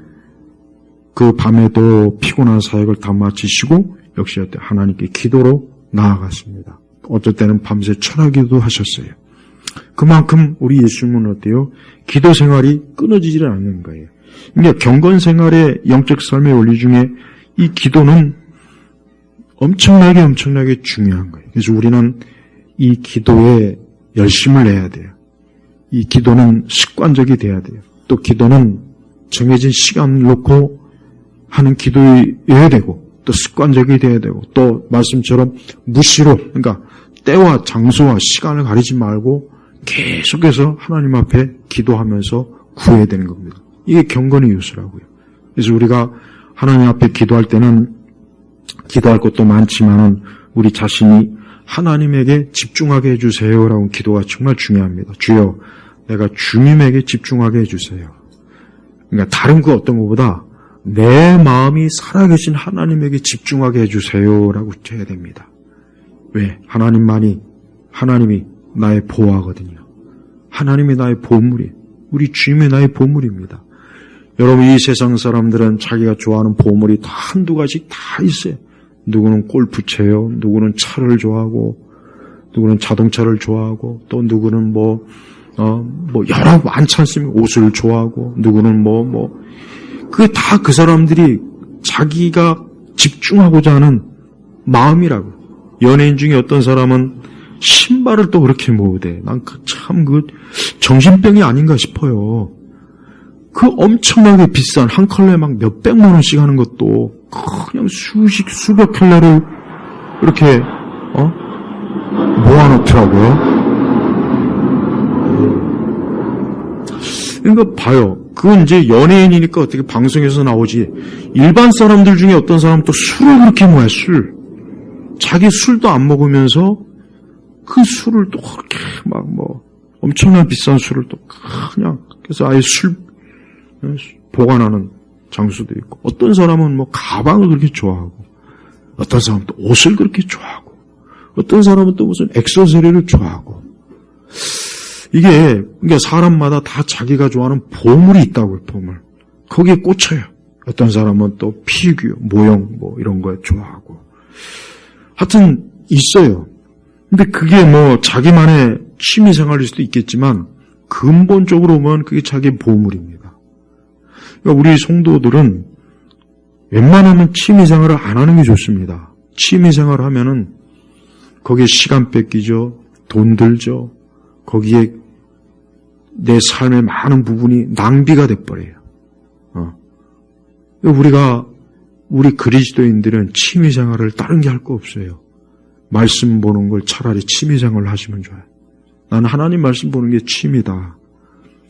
그 밤에도 피곤한 사역을 다 마치시고 역시 하나님께 기도로 나아갔습니다. 어떨 때는 밤새 철학기도 하셨어요. 그만큼 우리 예수님은 어때요? 기도 생활이 끊어지질 않는 거예요. 그러니까 경건 생활의 영적 삶의 원리 중에 이 기도는 엄청나게 중요한 거예요. 그래서 우리는 이 기도에 열심을 내야 돼요. 이 기도는 습관적이 돼야 돼요. 또 기도는 정해진 시간을 놓고 하는 기도여야 되고, 또 습관적이 돼야 되고, 또 말씀처럼 무시로, 그러니까 때와 장소와 시간을 가리지 말고 계속해서 하나님 앞에 기도하면서 구해야 되는 겁니다. 이게 경건의 요소라고요. 그래서 우리가 하나님 앞에 기도할 때는 기도할 것도 많지만은 우리 자신이 하나님에게 집중하게 해주세요라고 기도가 정말 중요합니다. 주여, 내가 주님에게 집중하게 해주세요. 그러니까 다른 그 어떤 것보다 내 마음이 살아계신 하나님에게 집중하게 해주세요라고 해야 됩니다. 왜? 하나님이 나의 보호하거든요. 하나님이 나의 보물이에요. 우리 주님이 나의 보물입니다. 여러분, 이 세상 사람들은 자기가 좋아하는 보물이 다 한두 가지씩 다 있어요. 누구는 골프 쳐요. 누구는 차를 좋아하고, 누구는 자동차를 좋아하고, 또 누구는 여러 많지 않습니까? 옷을 좋아하고, 누구는 그게 다 그 사람들이 자기가 집중하고자 하는 마음이라고. 연예인 중에 어떤 사람은 신발을 또 그렇게 모으대. 난 참 정신병이 아닌가 싶어요. 그 엄청나게 비싼 한 컬러에 막 몇백만 원씩 하는 것도 그냥 수백 켤레를 이렇게 모아놓더라고요. 그러니까 봐요. 그건 이제 연예인이니까 어떻게 방송에서 나오지. 일반 사람들 중에 어떤 사람은 또 술을 그렇게 모아요, 술. 자기 술도 안 먹으면서 그 술을 또 그렇게 막 엄청난 비싼 술을 또 그냥, 그래서 아예 술 보관하는 장소도 있고, 어떤 사람은 가방을 그렇게 좋아하고, 어떤 사람은 또 옷을 그렇게 좋아하고, 어떤 사람은 또 무슨 액세서리를 좋아하고, 이게 사람마다 다 자기가 좋아하는 보물이 있다고요, 보물. 거기에 꽂혀요. 어떤 사람은 또 피규어, 모형 이런 거에 좋아하고. 하여튼 있어요. 근데 그게 자기만의 취미 생활일 수도 있겠지만 근본적으로 보면 그게 자기 보물입니다. 그러니까 우리 성도들은 웬만하면 취미 생활을 안 하는 게 좋습니다. 취미 생활을 하면은 거기에 시간 뺏기죠. 돈 들죠. 거기에 내 삶의 많은 부분이 낭비가 돼버려요. 우리 그리스도인들은 취미생활을 다른 게 할 거 없어요. 말씀 보는 걸 차라리 취미생활을 하시면 좋아요. 나는 하나님 말씀 보는 게 취미다.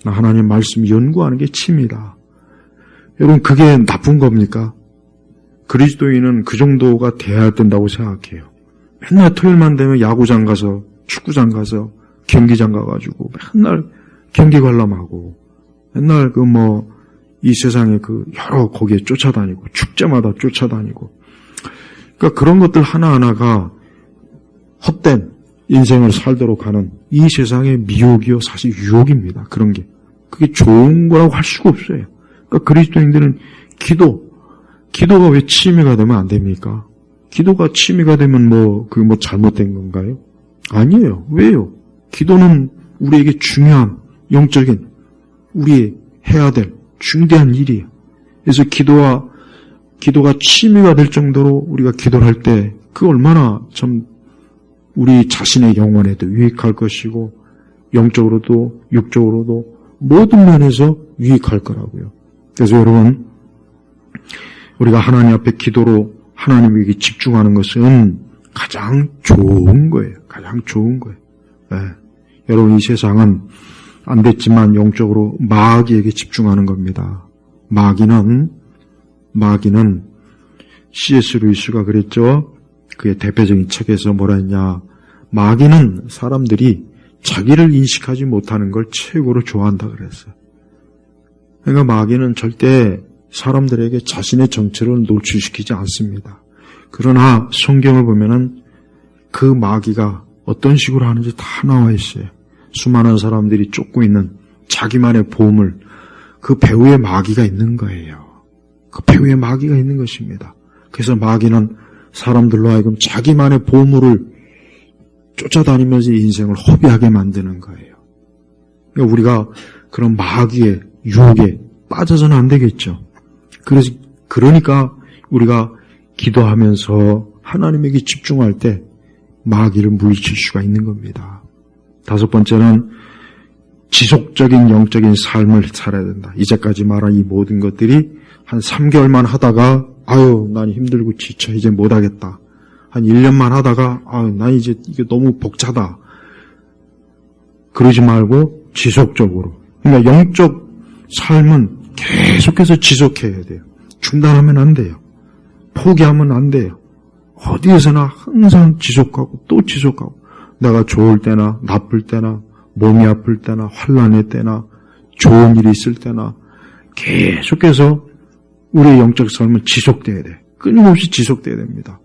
나 하나님 말씀 연구하는 게 취미다. 여러분, 그게 나쁜 겁니까? 그리스도인은 그 정도가 돼야 된다고 생각해요. 맨날 토요일만 되면 야구장 가서, 축구장 가서, 경기장 가가지고 맨날 경기 관람하고, 맨날 이 세상에 여러 거기에 쫓아다니고, 축제마다 쫓아다니고. 그러니까 그런 것들 하나하나가 헛된 인생을 살도록 하는 이 세상의 미혹이요, 사실 유혹입니다. 그런 게. 그게 좋은 거라고 할 수가 없어요. 그러니까 그리스도인들은 기도가 왜 취미가 되면 안 됩니까? 기도가 취미가 되면 그게 잘못된 건가요? 아니에요. 왜요? 기도는 우리에게 중요한, 영적인, 우리 해야 될 중대한 일이에요. 그래서 기도가 취미가 될 정도로 우리가 기도를 할 때 그 얼마나 참 우리 자신의 영혼에도 유익할 것이고 영적으로도 육적으로도 모든 면에서 유익할 거라고요. 그래서 여러분, 우리가 하나님 앞에 기도로 하나님에게 집중하는 것은 가장 좋은 거예요. 가장 좋은 거예요. 네. 여러분, 이 세상은 안 됐지만 영적으로 마귀에게 집중하는 겁니다. 마귀는 C.S. 루이스가 그랬죠. 그의 대표적인 책에서 뭐라 했냐. 마귀는 사람들이 자기를 인식하지 못하는 걸 최고로 좋아한다 그랬어요. 그러니까 마귀는 절대 사람들에게 자신의 정체를 노출시키지 않습니다. 그러나 성경을 보면은 그 마귀가 어떤 식으로 하는지 다 나와 있어요. 수많은 사람들이 쫓고 있는 자기만의 보물, 그 배후에 마귀가 있는 거예요. 그 배후에 마귀가 있는 것입니다. 그래서 마귀는 사람들로 하여금 자기만의 보물을 쫓아다니면서 인생을 허비하게 만드는 거예요. 그러니까 우리가 그런 마귀의 유혹에 빠져서는 안 되겠죠. 그러니까 우리가 기도하면서 하나님에게 집중할 때 마귀를 물리칠 수가 있는 겁니다. 다섯 번째는 지속적인 영적인 삶을 살아야 된다. 이제까지 말한 이 모든 것들이 한 3개월만 하다가 난 힘들고 지쳐 이제 못하겠다. 한 1년만 하다가 난 이제 이게 너무 벅차다. 그러지 말고 지속적으로. 그러니까 영적 삶은 계속해서 지속해야 돼요. 중단하면 안 돼요. 포기하면 안 돼요. 어디에서나 항상 지속하고 또 지속하고, 내가 좋을 때나 나쁠 때나 몸이 아플 때나 환난의 때나 좋은 일이 있을 때나 계속해서 우리의 영적 삶은 지속돼야 돼. 끊임없이 지속돼야 됩니다.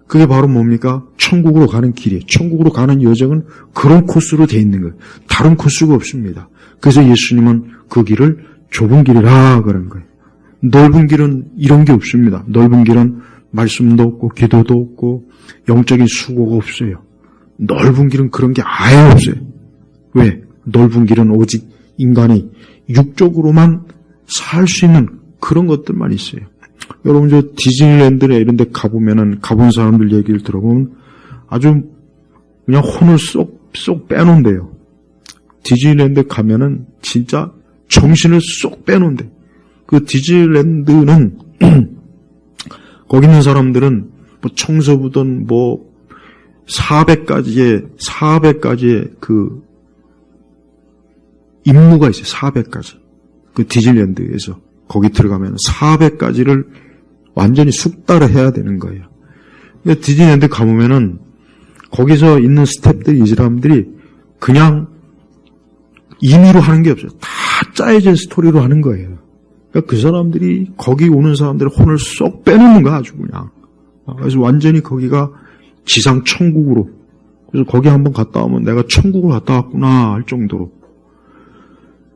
그게 바로 뭡니까? 천국으로 가는 길이에요. 천국으로 가는 여정은 그런 코스로 돼 있는 거예요. 다른 코스가 없습니다. 그래서 예수님은 그 길을 좁은 길이라 그런 거예요. 넓은 길은 이런 게 없습니다. 넓은 길은 말씀도 없고 기도도 없고 영적인 수고가 없어요. 넓은 길은 그런 게 아예 없어요. 왜? 넓은 길은 오직 인간이 육적으로만 살 수 있는 그런 것들만 있어요. 여러분, 저 디즈니랜드나 이런 데 가보면은, 가본 사람들 얘기를 들어보면 아주 그냥 혼을 쏙 빼놓은대요. 디즈니랜드 가면은 진짜 정신을 쏙 빼놓은대. 그 디즈니랜드는 거기 있는 사람들은 청소부든 400가지의 그 임무가 있어요. 400가지. 그 디즈니랜드에서 거기 들어가면 400가지를 완전히 숙달을 해야 되는 거예요. 그러니까 디즈니랜드 가보면은 거기서 있는 스태프들이, 이 사람들이 그냥 임의로 하는 게 없어요. 다 짜여진 스토리로 하는 거예요. 그러니까 그 사람들이 거기 오는 사람들의 혼을 쏙 빼놓는 거야, 아주 그냥. 그래서 완전히 거기가 지상 천국으로. 그래서 거기 한번 갔다 오면 내가 천국을 갔다 왔구나 할 정도로.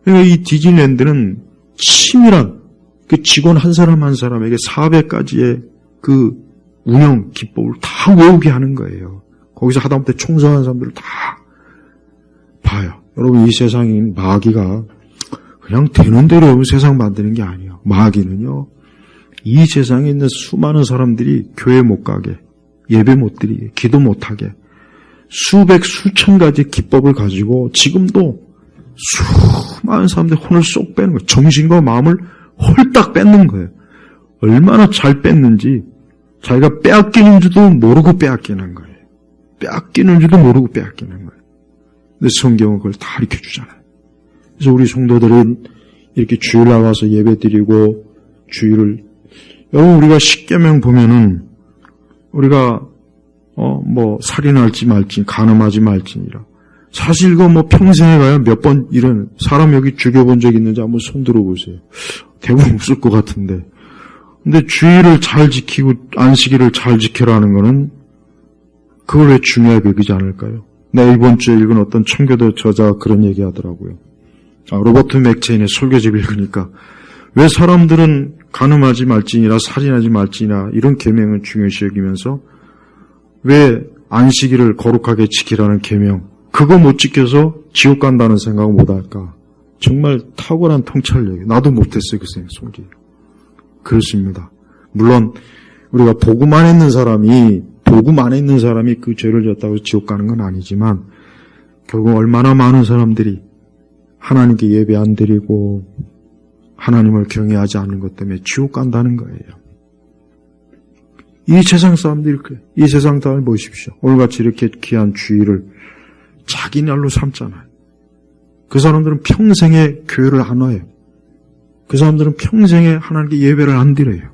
그러니까 이 디즈니랜드는 치밀한 그 직원 한 사람 한 사람에게 400가지의 그 운영 기법을 다 외우게 하는 거예요. 거기서 하다못해 총사하는 사람들을 다 봐요. 여러분, 이 세상인 마귀가 그냥 되는 대로 세상 만드는 게 아니에요. 마귀는요, 이 세상에 있는 수많은 사람들이 교회 못 가게, 예배 못 드리게, 기도 못 하게 수백 수천 가지 기법을 가지고 지금도 수많은 사람들의 혼을 쏙 빼는 거예요. 정신과 마음을 홀딱 뺏는 거예요. 얼마나 잘 뺐는지 자기가 빼앗기는 줄도 모르고 빼앗기는 거예요. 빼앗기는 줄도 모르고 빼앗기는 거예요. 근데 성경은 그걸 다 가르쳐 주잖아요. 그래서 우리 성도들은 이렇게 주일날 와서 예배 드리고 주일을, 여러분, 우리가 십계명 보면은 우리가 뭐 살인할지 말지, 간음하지 말지니라. 사실 이거 뭐 평생에 가야 몇 번 이런 사람 여기 죽여본 적 있는지 한번 손 들어보세요. 대부분 없을 것 같은데. 근데 주일을 잘 지키고 안식일을 잘 지켜라는 거는 그걸 왜 중요하게 여기지 않을까요? 내가 이번 주에 읽은 어떤 청교도 저자가 그런 얘기 하더라고요. 로버트 맥체인의 설교집 읽으니까 왜 사람들은 간음하지 말지니라, 살인하지 말지니라 이런 계명을 중요시 여기면서 왜 안식일을 거룩하게 지키라는 계명, 그거 못 지켜서 지옥 간다는 생각을 못 할까? 정말 탁월한 통찰력이에요. 나도 못했어요, 그 생각이. 그렇습니다. 물론 우리가 복음 안에 있는 사람이 그 죄를 졌다고 지옥 가는 건 아니지만 결국 얼마나 많은 사람들이 하나님께 예배 안 드리고 하나님을 경외하지 않는 것 때문에 지옥 간다는 거예요. 이 세상 사람들이 그래요. 이 세상 사람을 보십시오. 오늘같이 이렇게 귀한 주일을 자기 날로 삼잖아요. 그 사람들은 평생에 교회를 안 와요. 그 사람들은 평생에 하나님께 예배를 안 드려요.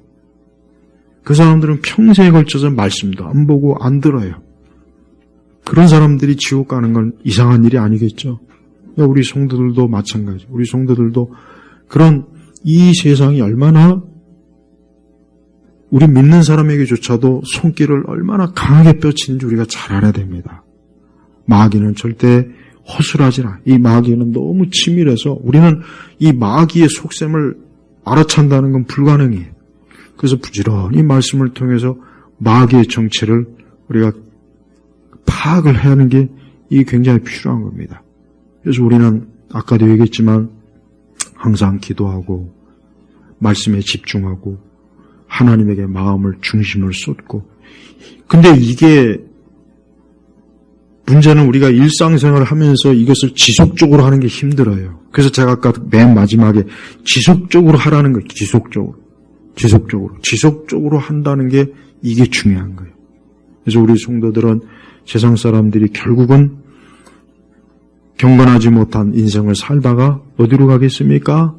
그 사람들은 평생에 걸쳐서 말씀도 안 보고 안 들어요. 그런 사람들이 지옥 가는 건 이상한 일이 아니겠죠. 우리 성도들도 마찬가지. 우리 성도들도 그런 이 세상이 얼마나 우리 믿는 사람에게조차도 손길을 얼마나 강하게 뻗치는지 우리가 잘 알아야 됩니다. 마귀는 절대 허술하지 않아요. 이 마귀는 너무 치밀해서 우리는 이 마귀의 속셈을 알아챈다는 건 불가능해요. 그래서 부지런히 말씀을 통해서 마귀의 정체를 우리가 파악을 해야 하는 게 이게 굉장히 필요한 겁니다. 그래서 우리는 아까도 얘기했지만 항상 기도하고 말씀에 집중하고 하나님에게 마음을 중심을 쏟고, 근데 이게 문제는 우리가 일상생활을 하면서 이것을 지속적으로 하는 게 힘들어요. 그래서 제가 아까 맨 마지막에 지속적으로 하라는 거예요. 지속적으로 한다는 게 이게 중요한 거예요. 그래서 우리 성도들은 세상 사람들이 결국은 경건하지 못한 인생을 살다가 어디로 가겠습니까?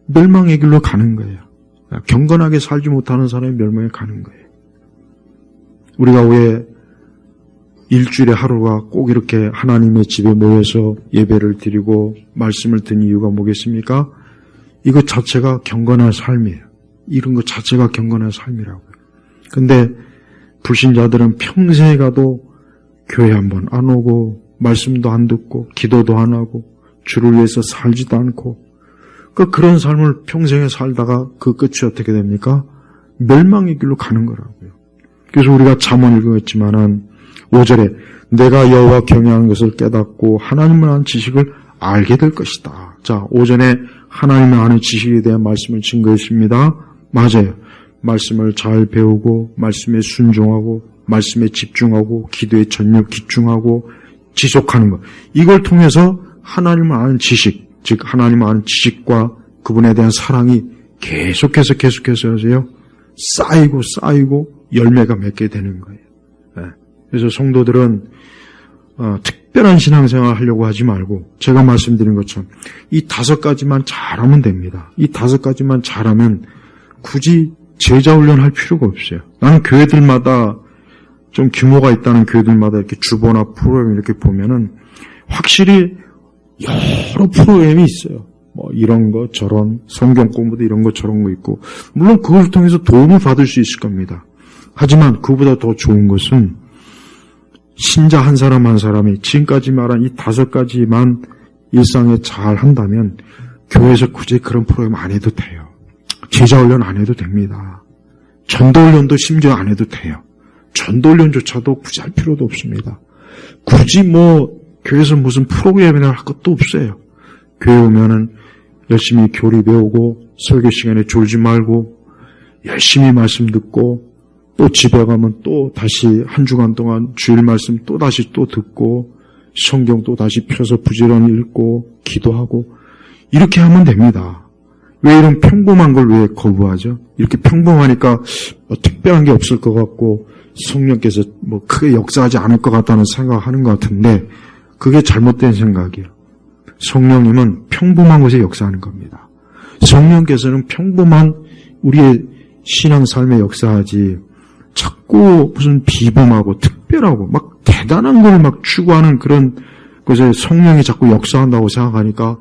멸망의 길로 가는 거예요. 경건하게 살지 못하는 사람이 멸망에 가는 거예요. 우리가 왜 일주일에 하루가 꼭 이렇게 하나님의 집에 모여서 예배를 드리고 말씀을 듣는 이유가 뭐겠습니까? 이것 자체가 경건한 삶이에요. 이런 것 자체가 경건한 삶이라고요. 근데 불신자들은 평생에 가도 교회 한번 안 오고 말씀도 안 듣고 기도도 안 하고 주를 위해서 살지도 않고 그런 삶을 평생에 살다가 그 끝이 어떻게 됩니까? 멸망의 길로 가는 거라고요. 그래서 우리가 잠언 읽었지만은 5절에 내가 여호와 경외하는 것을 깨닫고 하나님을 아는 지식을 알게 될 것이다. 자, 오전에 하나님을 아는 지식에 대한 말씀을 증거했습니다. 맞아요. 말씀을 잘 배우고 말씀에 순종하고 말씀에 집중하고 기도에 전력 집중하고 지속하는 것. 이걸 통해서 하나님을 아는 지식, 즉 하나님을 아는 지식과 그분에 대한 사랑이 계속해서 하세요. 쌓이고 열매가 맺게 되는 거예요. 그래서 성도들은 특별한 신앙생활 하려고 하지 말고 제가 말씀드린 것처럼 이 5가지만 잘하면 됩니다. 이 5가지만 잘하면 굳이 제자 훈련할 필요가 없어요. 나는 교회들마다 좀 규모가 있다는 교회들마다 이렇게 주보나 프로그램 이렇게 보면은 확실히 여러 프로그램이 있어요. 뭐 이런 거 저런 성경 공부도 이런 거 저런 거 있고 물론 그걸 통해서 도움을 받을 수 있을 겁니다. 하지만 그보다 더 좋은 것은 신자 한 사람 한 사람이 지금까지 말한 이 5가지만 일상에 잘 한다면 교회에서 굳이 그런 프로그램 안 해도 돼요. 제자훈련 안 해도 됩니다. 전도훈련도 심지어 안 해도 돼요. 전도훈련조차도 굳이 할 필요도 없습니다. 굳이 뭐 교회에서 무슨 프로그램이나 할 것도 없어요. 교회 오면은 열심히 교리 배우고 설교 시간에 졸지 말고 열심히 말씀 듣고 또 집에 가면 또 다시 한 주간 동안 주일 말씀 또 다시 또 듣고 성경 또 다시 펴서 부지런히 읽고 기도하고 이렇게 하면 됩니다. 왜 이런 평범한 걸 왜 거부하죠? 이렇게 평범하니까 뭐 특별한 게 없을 것 같고 성령께서 뭐 크게 역사하지 않을 것 같다는 생각하는 것 같은데 그게 잘못된 생각이에요. 성령님은 평범한 곳에 역사하는 겁니다. 성령께서는 평범한 우리의 신앙 삶에 역사하지 자꾸 무슨 비범하고 특별하고 막 대단한 걸 막 추구하는 그런 것에 성령이 자꾸 역사한다고 생각하니까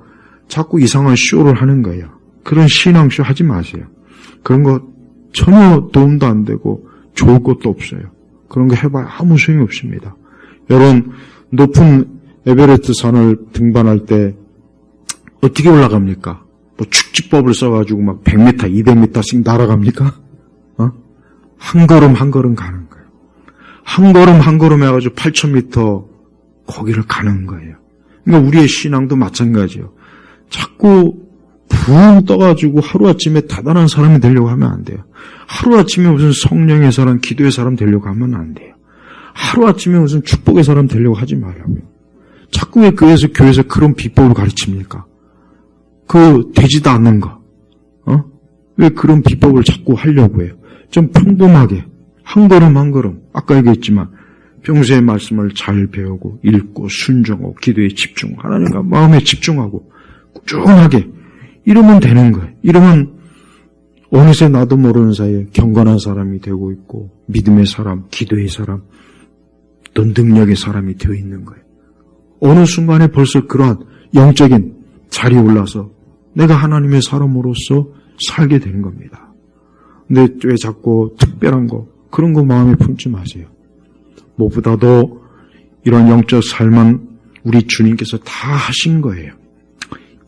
자꾸 이상한 쇼를 하는 거예요. 그런 신앙쇼 하지 마세요. 그런 거 전혀 도움도 안 되고 좋을 것도 없어요. 그런 거 해봐야 아무 소용이 없습니다. 여러분 높은 에베레스트 산을 등반할 때 어떻게 올라갑니까? 뭐 축지법을 써가지고 막 100m, 200m씩 날아갑니까? 한 걸음 한 걸음 가는 거예요. 한 걸음 한 걸음 해가지고 8,000m 거기를 가는 거예요. 그러니까 우리의 신앙도 마찬가지예요. 자꾸 붕 떠가지고 하루아침에 대단한 사람이 되려고 하면 안 돼요. 하루아침에 무슨 성령의 사람, 기도의 사람 되려고 하면 안 돼요. 하루아침에 무슨 축복의 사람 되려고 하지 말라고요. 자꾸 왜 교회에서 그런 비법을 가르칩니까? 되지도 않는 거. 왜 그런 비법을 자꾸 하려고 해요? 좀 평범하게 한 걸음 한 걸음 아까 얘기했지만 평소의 말씀을 잘 배우고 읽고 순종하고 기도에 집중 하나님과 마음에 집중하고 꾸준하게 이러면 되는 거예요. 이러면 어느새 나도 모르는 사이에 경건한 사람이 되고 있고 믿음의 사람, 기도의 사람, 또 능력의 사람이 되어 있는 거예요. 어느 순간에 벌써 그러한 영적인 자리에 올라서 내가 하나님의 사람으로서 살게 되는 겁니다. 근데 왜 자꾸 특별한 거 그런 거 마음에 품지 마세요. 무엇보다도 이런 영적 삶은 우리 주님께서 다 하신 거예요.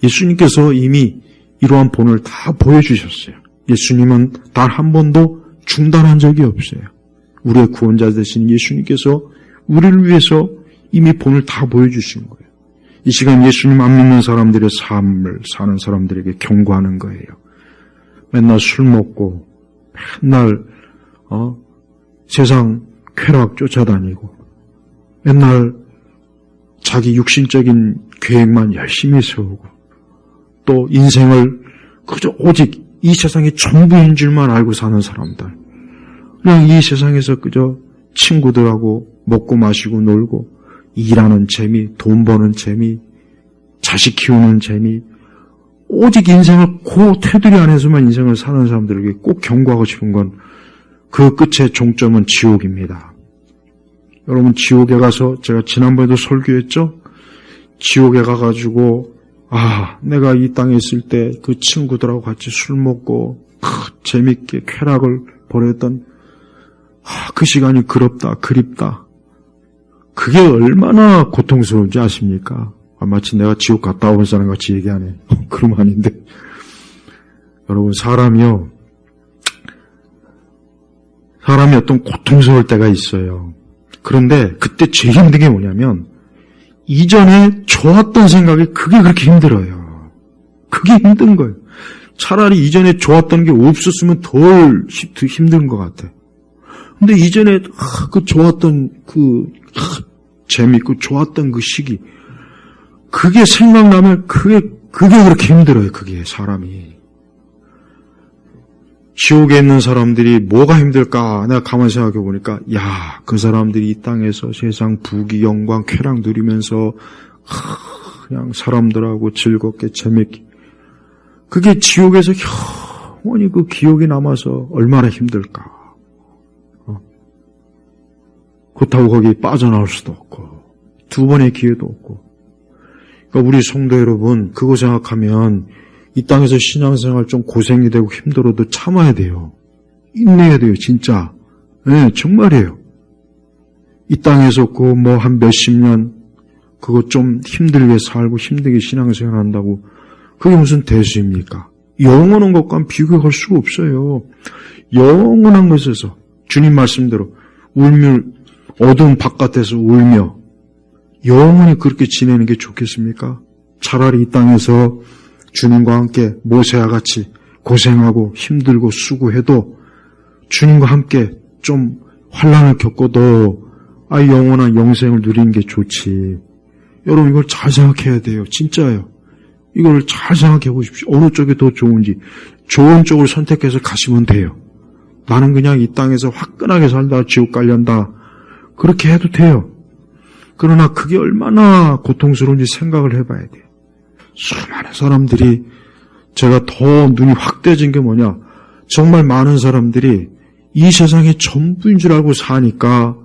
예수님께서 이미 이러한 본을 다 보여주셨어요. 예수님은 단 한 번도 중단한 적이 없어요. 우리의 구원자 되신 예수님께서 우리를 위해서 이미 본을 다 보여주신 거예요. 이 시간 예수님 안 믿는 사람들의 삶을 사는 사람들에게 경고하는 거예요. 맨날 술 먹고 맨날 세상 쾌락 쫓아다니고 맨날 자기 육신적인 계획만 열심히 세우고 또 인생을 그저 오직 이 세상의 전부인 줄만 알고 사는 사람들, 그냥 이 세상에서 그저 친구들하고 먹고 마시고 놀고 일하는 재미, 돈 버는 재미, 자식 키우는 재미, 오직 인생을 그 테두리 안에서만 인생을 사는 사람들에게 꼭 경고하고 싶은 건 그 끝의 종점은 지옥입니다. 여러분 지옥에 가서 제가 지난번에도 설교했죠? 지옥에 가가지고 내가 이 땅에 있을 때 그 친구들하고 같이 술 먹고 재밌게 쾌락을 벌였던 그 시간이 그립다. 그게 얼마나 고통스러운지 아십니까? 마치 내가 지옥 갔다 온 사람 같이 얘기하네. 그럼 아닌데. 여러분 사람이 어떤 고통스러울 때가 있어요. 그런데 그때 제일 힘든 게 뭐냐면 이전에 좋았던 생각이 그게 그렇게 힘들어요. 그게 힘든 거예요. 차라리 이전에 좋았던 게 없었으면 덜 힘든 것 같아. 근데 이전에 그 좋았던 재밌고 좋았던 그 시기, 그게 생각나면 그게 그렇게 힘들어요. 그게 사람이. 지옥에 있는 사람들이 뭐가 힘들까? 내가 가만히 생각해 보니까, 야, 그 사람들이 이 땅에서 세상 부귀, 영광, 쾌락 누리면서, 그냥 사람들하고 즐겁게, 재밌게. 그게 지옥에서 영원히 그 기억이 남아서 얼마나 힘들까. 그렇다고 거기 빠져나올 수도 없고, 두 번의 기회도 없고. 그러니까 우리 성도 여러분, 그거 생각하면, 이 땅에서 신앙생활 좀 고생이 되고 힘들어도 참아야 돼요. 인내해야 돼요, 진짜. 네, 정말이에요. 이 땅에서 그 뭐 한 몇십 년, 그거 좀 힘들게 살고 힘들게 신앙생활 한다고, 그게 무슨 대수입니까? 영원한 것과는 비교할 수가 없어요. 영원한 것에서, 주님 말씀대로, 어두운 바깥에서 울며, 영원히 그렇게 지내는 게 좋겠습니까? 차라리 이 땅에서 주님과 함께 모세와 같이 고생하고 힘들고 수고해도 주님과 함께 좀 환난을 겪어도 영원한 영생을 누리는 게 좋지. 여러분 이걸 잘 생각해야 돼요. 진짜예요. 이걸 잘 생각해 보십시오. 어느 쪽이 더 좋은지. 좋은 쪽을 선택해서 가시면 돼요. 나는 그냥 이 땅에서 화끈하게 살다 지옥 갈련다. 그렇게 해도 돼요. 그러나 그게 얼마나 고통스러운지 생각을 해봐야 돼요. 수많은 사람들이, 제가 더 눈이 확 떼진 게 뭐냐, 정말 많은 사람들이 이 세상의 전부인 줄 알고 사니까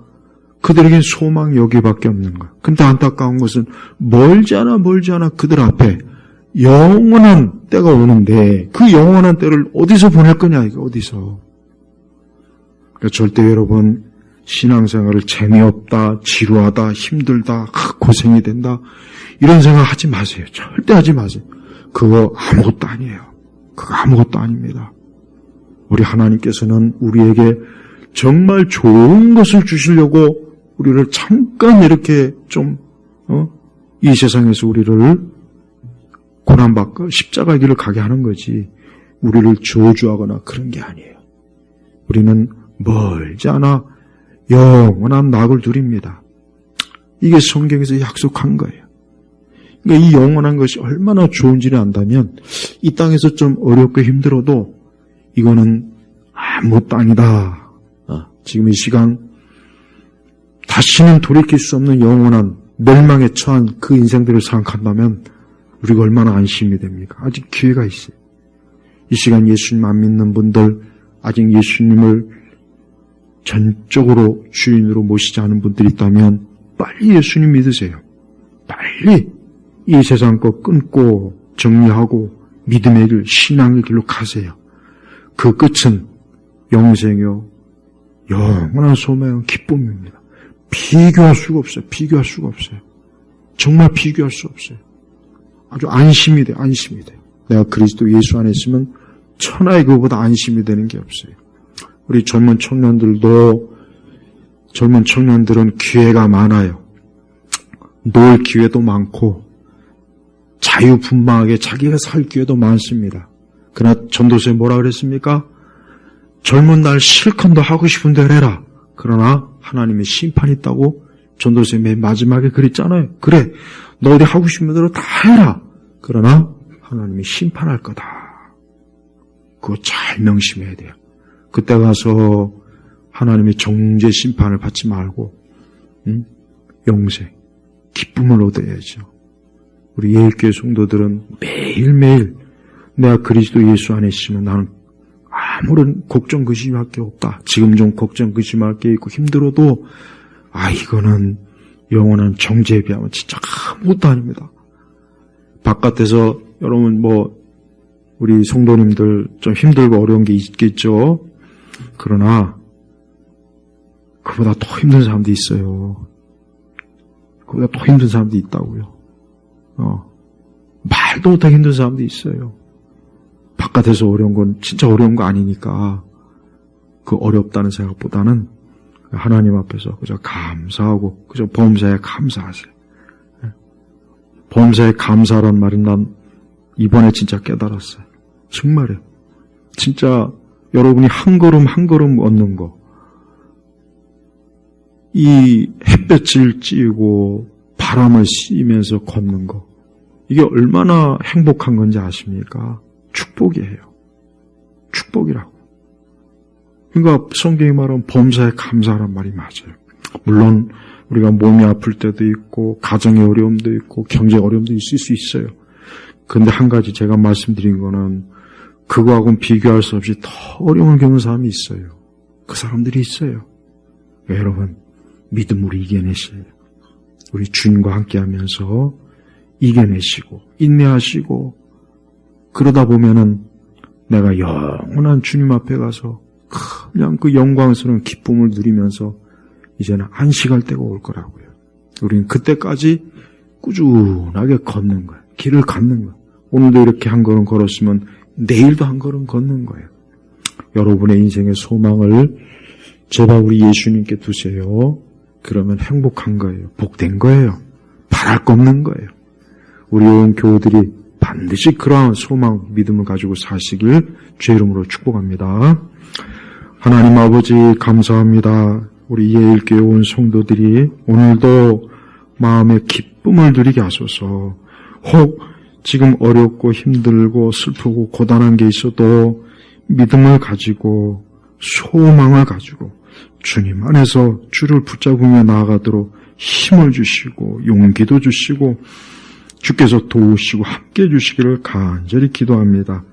그들에겐 소망이 여기밖에 없는 거야. 근데 안타까운 것은 멀지 않아 그들 앞에 영원한 때가 오는데 그 영원한 때를 어디서 보낼 거냐, 이거 어디서. 그러니까 절대 여러분 신앙생활을 재미없다, 지루하다, 힘들다, 고생이 된다 이런 생각 하지 마세요. 절대 하지 마세요. 그거 아무것도 아니에요. 그거 아무것도 아닙니다. 우리 하나님께서는 우리에게 정말 좋은 것을 주시려고 우리를 잠깐 이렇게 좀 이 세상에서 우리를 고난받고 십자가 길을 가게 하는 거지 우리를 저주하거나 그런 게 아니에요. 우리는 멀지 않아 영원한 낙을 누립니다. 이게 성경에서 약속한 거예요. 그러니까 이 영원한 것이 얼마나 좋은지를 안다면 이 땅에서 좀 어렵고 힘들어도 이거는 아무것도 아니다. 지금 이 시간 다시는 돌이킬 수 없는 영원한 멸망에 처한 그 인생들을 생각한다면 우리가 얼마나 안심이 됩니까? 아직 기회가 있어요. 이 시간 예수님 안 믿는 분들, 아직 예수님을 전적으로 주인으로 모시지 않은 분들이 있다면 빨리 예수님 믿으세요. 빨리 이 세상 거 끊고 정리하고 믿음의 길, 신앙의 길로 가세요. 그 끝은 영생이요, 영원한 소망, 기쁨입니다. 비교할 수가 없어요. 비교할 수가 없어요. 정말 비교할 수 없어요. 아주 안심이 돼요. 안심이 돼요. 내가 그리스도 예수 안에 있으면 천하의 그보다 안심이 되는 게 없어요. 우리 젊은 청년들은 기회가 많아요. 놀 기회도 많고 자유분방하게 자기가 살 기회도 많습니다. 그러나 전도서에 뭐라 그랬습니까? 젊은 날 실컷 너 하고 싶은 대로 해라. 그러나 하나님의 심판이 있다고 전도서의 맨 마지막에 그랬잖아요. 그래, 너 어디 하고 싶은 대로 다 해라. 그러나 하나님이 심판할 거다. 그거 잘 명심해야 돼요. 그때 가서 하나님의 정죄 심판을 받지 말고 영생, 기쁨을 얻어야죠. 우리 예일교회 성도들은 매일매일 내가 그리스도 예수 안에 있으면 나는 아무런 걱정 근심할 게 없다. 지금 좀 걱정 근심할 게 있고 힘들어도 이거는 영원한 정죄에 비하면 진짜 아무것도 아닙니다. 바깥에서 여러분 우리 성도님들 좀 힘들고 어려운 게 있겠죠. 그러나 그보다 더 힘든 사람도 있어요. 그보다 더 힘든 사람도 있다고요. 말도 못하게 힘든 사람도 있어요. 바깥에서 어려운 건 진짜 어려운 거 아니니까 그 어렵다는 생각보다는 하나님 앞에서 그저 감사하고 그저 범사에 감사하세요. 범사에 감사란 말은 난 이번에 진짜 깨달았어요. 정말이에요. 진짜 여러분이 한 걸음 한 걸음 얻는 거, 이 햇볕을 쬐고 바람을 쐬면서 걷는 거, 이게 얼마나 행복한 건지 아십니까? 축복이에요. 축복이라고. 그러니까 성경이 말하는 범사에 감사하란 말이 맞아요. 물론 우리가 몸이 아플 때도 있고 가정의 어려움도 있고 경제 어려움도 있을 수 있어요. 그런데 한 가지 제가 말씀드린 거는 그거하고는 비교할 수 없이 더 어려움을 겪는 사람이 있어요. 그 사람들이 있어요. 여러분, 믿음으로 이겨내세요. 우리 주님과 함께하면서 이겨내시고 인내하시고 그러다 보면은 내가 영원한 주님 앞에 가서 그냥 그 영광스러운 기쁨을 누리면서 이제는 안식할 때가 올 거라고요. 우리는 그때까지 꾸준하게 걷는 거예요. 길을 걷는 거예요. 오늘도 이렇게 한 걸음 걸었으면 내일도 한 걸음 걷는 거예요. 여러분의 인생의 소망을 제발 우리 예수님께 두세요. 그러면 행복한 거예요. 복된 거예요. 바랄 거 없는 거예요. 우리 온 교우들이 반드시 그러한 소망, 믿음을 가지고 사시길 주의 이름으로 축복합니다. 하나님 아버지 감사합니다. 우리 예일교회 온 성도들이 오늘도 마음의 기쁨을 누리게 하소서. 혹 지금 어렵고 힘들고 슬프고 고단한 게 있어도 믿음을 가지고 소망을 가지고 주님 안에서 주를 붙잡으며 나아가도록 힘을 주시고 용기도 주시고 주께서 도우시고 함께 해주시기를 간절히 기도합니다.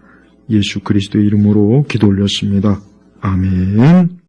예수 그리스도의 이름으로 기도 올렸습니다. 아멘.